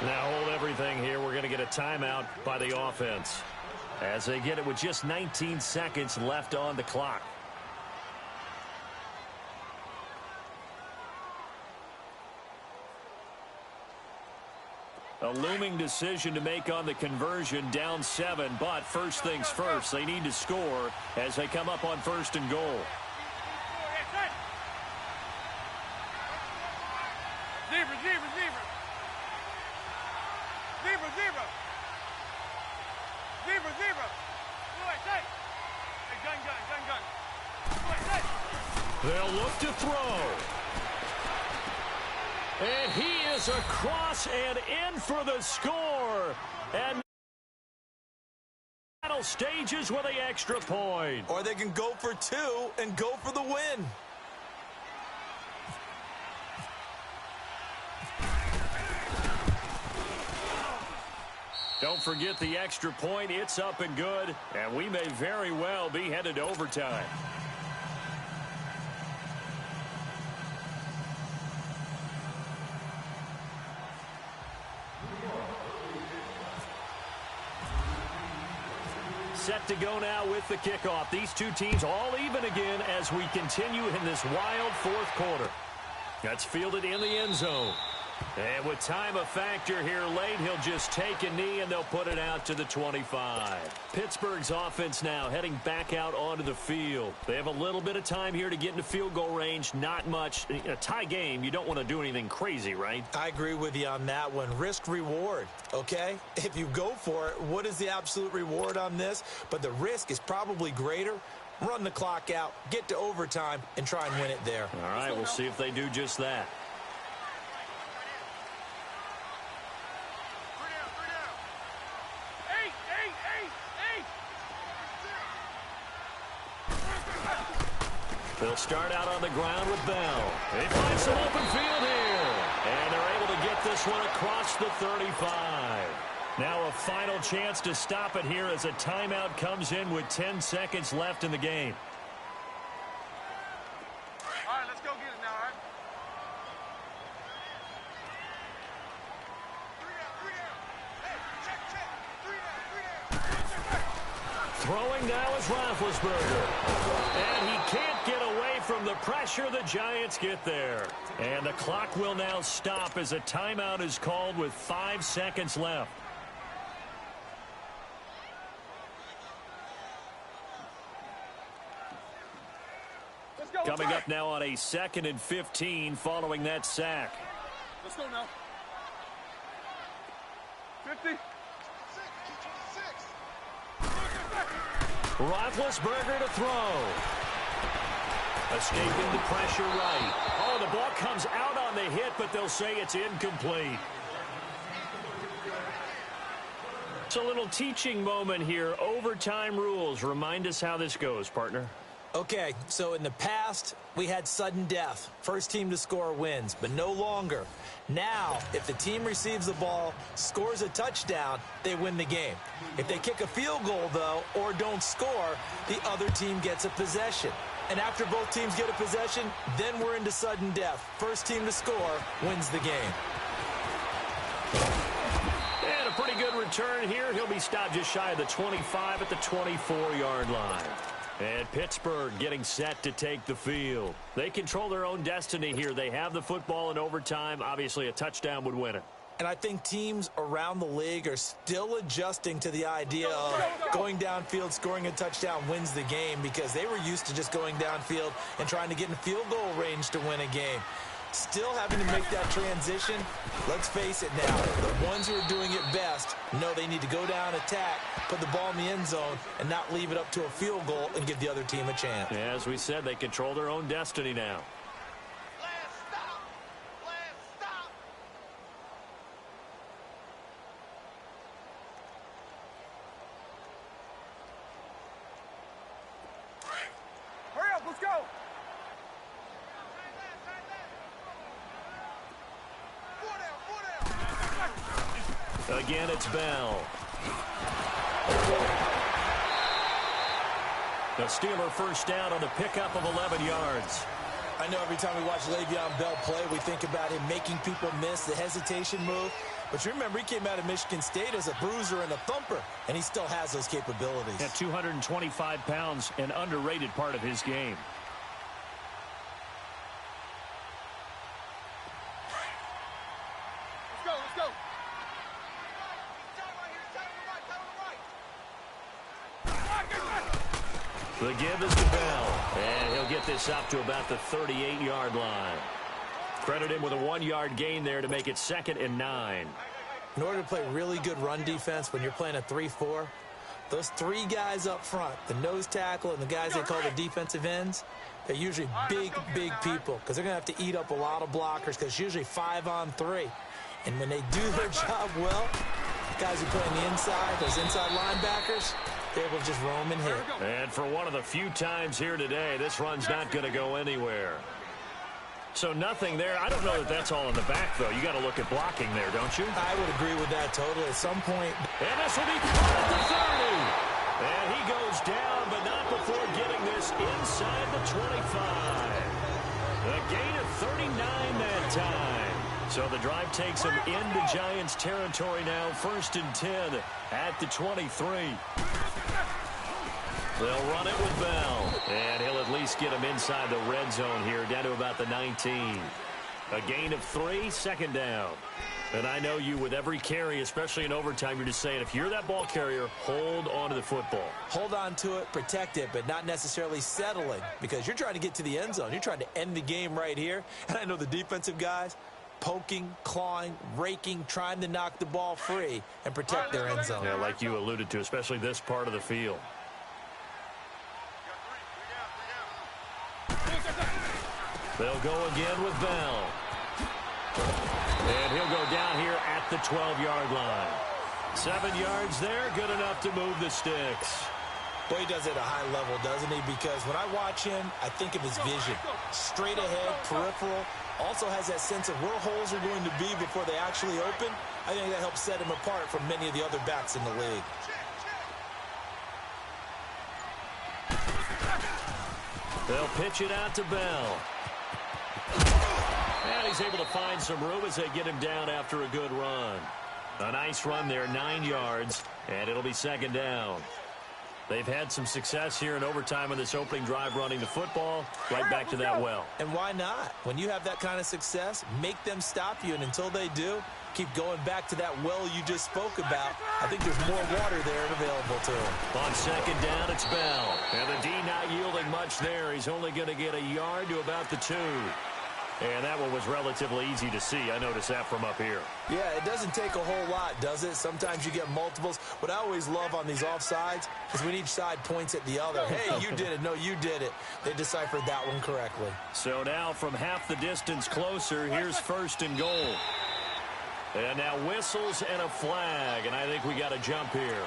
Now hold everything here. We're going to get a timeout by the offense, as they get it with just 19 seconds left on the clock. A looming decision to make on the conversion, down 7, but first things first, they need to score as they come up on 1st and goal. They'll look to throw. And he is across and in for the score. And final stages with the extra point. Or they can go for 2 and go for the win. Don't forget the extra point. It's up and good. And we may very well be headed to overtime. Set to go now with the kickoff. These two teams all even again as we continue in this wild 4th quarter. That's fielded in the end zone. And with time a factor here late, he'll just take a knee and they'll put it out to the 25. Pittsburgh's offense now heading back out onto the field. They have a little bit of time here to get into field goal range, not much. A tie game, you don't want to do anything crazy, right? I agree with you on that one. Risk reward, okay? If you go for it, what is the absolute reward on this? But the risk is probably greater. Run the clock out, get to overtime, and try and win it there. All right, we'll see if they do just that. They'll start out on the ground with Bell. They find some open field here. And they're able to get this one across the 35. Now a final chance to stop it here as a timeout comes in with 10 seconds left in the game. All right, let's go get it now, all right? Three down. Hey, check. 3 down. Throwing now is Roethlisberger. And he can't get away from the pressure. The Giants get there. And the clock will now stop as a timeout is called with 5 seconds left. Coming up now on a 2nd and 15 following that sack. Let's go now. 50. Roethlisberger to throw. Escaping the pressure right. Oh, the ball comes out on the hit, but they'll say it's incomplete. It's a little teaching moment here. Overtime rules. Remind us how this goes, partner. Okay, so in the past, we had sudden death. First team to score wins, but no longer. Now, if the team receives the ball, scores a touchdown, they win the game. If they kick a field goal, though, or don't score, the other team gets a possession. And after both teams get a possession, then we're into sudden death. First team to score wins the game. And a pretty good return here. He'll be stopped just shy of the 25 at the 24-yard line. And Pittsburgh getting set to take the field. They control their own destiny here. They have the football in overtime. Obviously, a touchdown would win it. And I think teams around the league are still adjusting to the idea of going downfield, scoring a touchdown wins the game, because they were used to just going downfield and trying to get in field goal range to win a game. Still having to make that transition. Let's face it now, the ones who are doing it best know they need to go down, attack, put the ball in the end zone, and not leave it up to a field goal and give the other team a chance. Yeah, as we said, they control their own destiny now. Last stop. Last stop. Hurry up, let's go. Again, it's Bell. The Steeler first down on the pickup of 11 yards. I know every time we watch Le'Veon Bell play, we think about him making people miss the hesitation move. But you remember, he came out of Michigan State as a bruiser and a thumper, and he still has those capabilities. At 225 pounds, an underrated part of his game. Let's go. The give is to Bell, and he'll get this up to about the 38-yard line. Credit him with a 1-yard gain there to make it 2nd and 9. In order to play really good run defense when you're playing a 3-4, those 3 guys up front, the nose tackle and the guys they call the defensive ends, they're usually big people, because they're going to have to eat up a lot of blockers, because it's usually 5-on-3. And when they do their job well, guys who play on the inside, those inside linebackers, they're able to just roam and hit. And for one of the few times here today, this run's not going to go anywhere. So nothing there. I don't know that that's all in the back, though. You got to look at blocking there, don't you? I would agree with that totally. At some point. And this will be caught at the 30. And he goes down, but not before getting this inside the 25. A gain of 39 that time. So the drive takes him into Giants territory now. 1st and 10 at the 23. They'll run it with Bell. And he'll at least get him inside the red zone here, down to about the 19. A gain of 3, second down. And I know you, with every carry, especially in overtime, you're just saying, if you're that ball carrier, hold on to the football. Hold on to it, protect it, but not necessarily settling, because you're trying to get to the end zone. You're trying to end the game right here. And I know the defensive guys, poking, clawing, raking, trying to knock the ball free and protect their end zone. Yeah, like you alluded to, especially this part of the field. They'll go again with Bell. And he'll go down here at the 12-yard line. 7 yards there, good enough to move the sticks. Boy, he does it at a high level, doesn't he? Because when I watch him, I think of his vision. Straight ahead, peripheral. Also has that sense of where holes are going to be before they actually open. I think that helps set him apart from many of the other backs in the league. They'll pitch it out to Bell. And he's able to find some room as they get him down after a good run. A nice run there, 9 yards, and it'll be second down. They've had some success here in overtime on this opening drive running the football. Right back to that well. And why not? When you have that kind of success, make them stop you, and until they do, keep going back to that well you just spoke about. I think there's more water there and available to him. On second down, it's Bell. And the D not yielding much there. He's only going to get a yard to about the 2. And that one was relatively easy to see. I noticed that from up here. Yeah, it doesn't take a whole lot, does it? Sometimes you get multiples. What I always love on these offsides is when each side points at the other. Hey, you did it. No, you did it. They deciphered that one correctly. So now from half the distance closer, here's first and goal. And now whistles and a flag. And I think we got a jump here.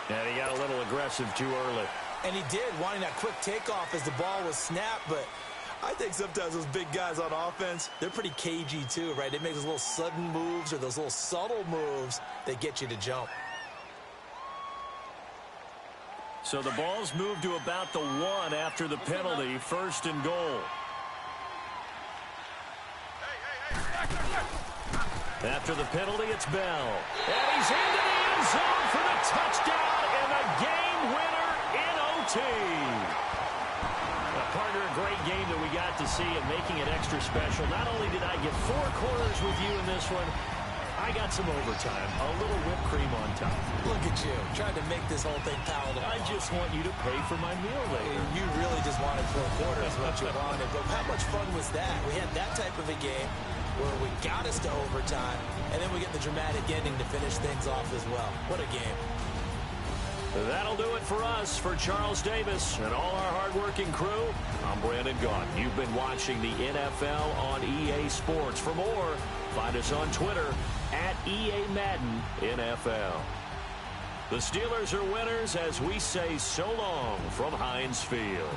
And he got a little aggressive too early. And he did, wanting that quick takeoff as the ball was snapped, but I think sometimes those big guys on offense, they're pretty cagey too, right? They make those little sudden moves or those little subtle moves that get you to jump. So the ball's moved to about the 1 after the penalty, first and goal. After the penalty, it's Bell. And he's into the end zone for the touchdown and the game winner in OT. Partner, a great game that we got to see and making it extra special. Not only did I get 4 quarters with you in this one, I got some overtime. A little whipped cream on top. Look at you, trying to make this whole thing palatable. I just want you to pay for my meal later. You really just wanted 4 quarters what you wanted. But how much fun was that? We had that type of a game where we got us to overtime, and then we get the dramatic ending to finish things off as well. What a game. That'll do it for us. For Charles Davis and all our hard-working crew, I'm Brandon Gaudin. You've been watching the NFL on EA Sports. For more, find us on Twitter at EA Madden NFL. The Steelers are winners as we say so long from Heinz Field.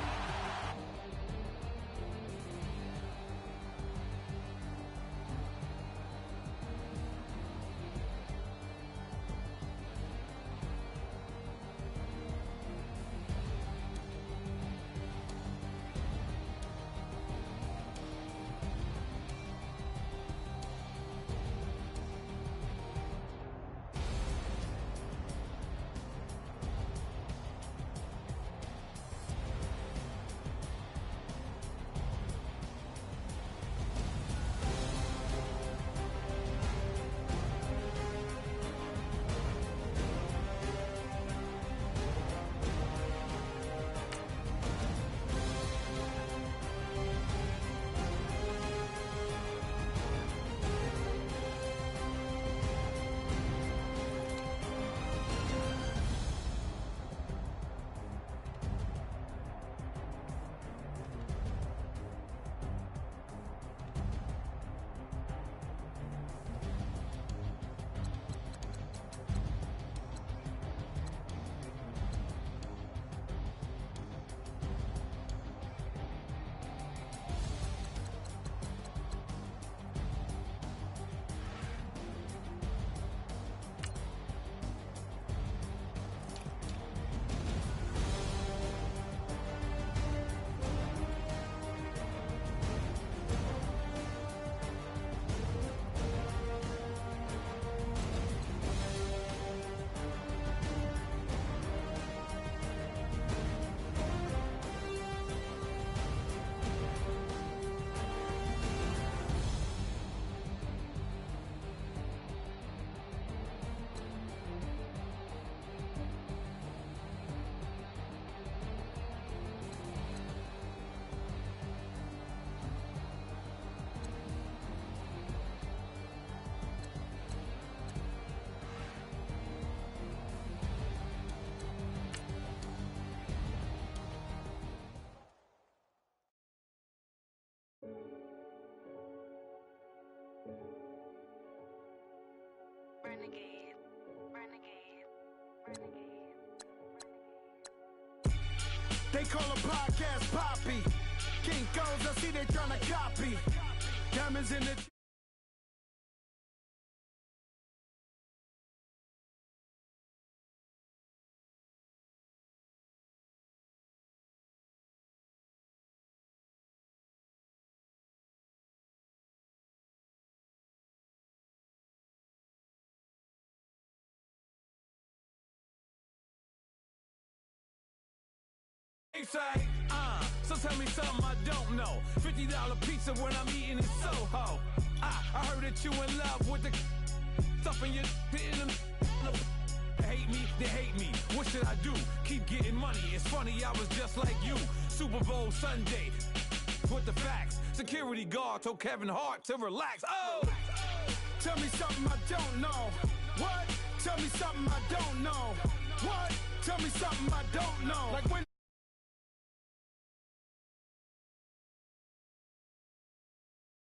Renegade, renegade, renegade. They call a podcast Poppy. King goes, I see they tryna copy. Diamonds in the... They say, so tell me something I don't know. $50 pizza when I'm eating in Soho. I heard that you in love with the stuff in your hitting them. They hate me, they hate me. What should I do? Keep getting money. It's funny, I was just like you. Super Bowl Sunday with the facts. Security guard told Kevin Hart to relax. Oh, tell me something I don't know. What? Tell me something I don't know. What? Tell me something I don't know. Like when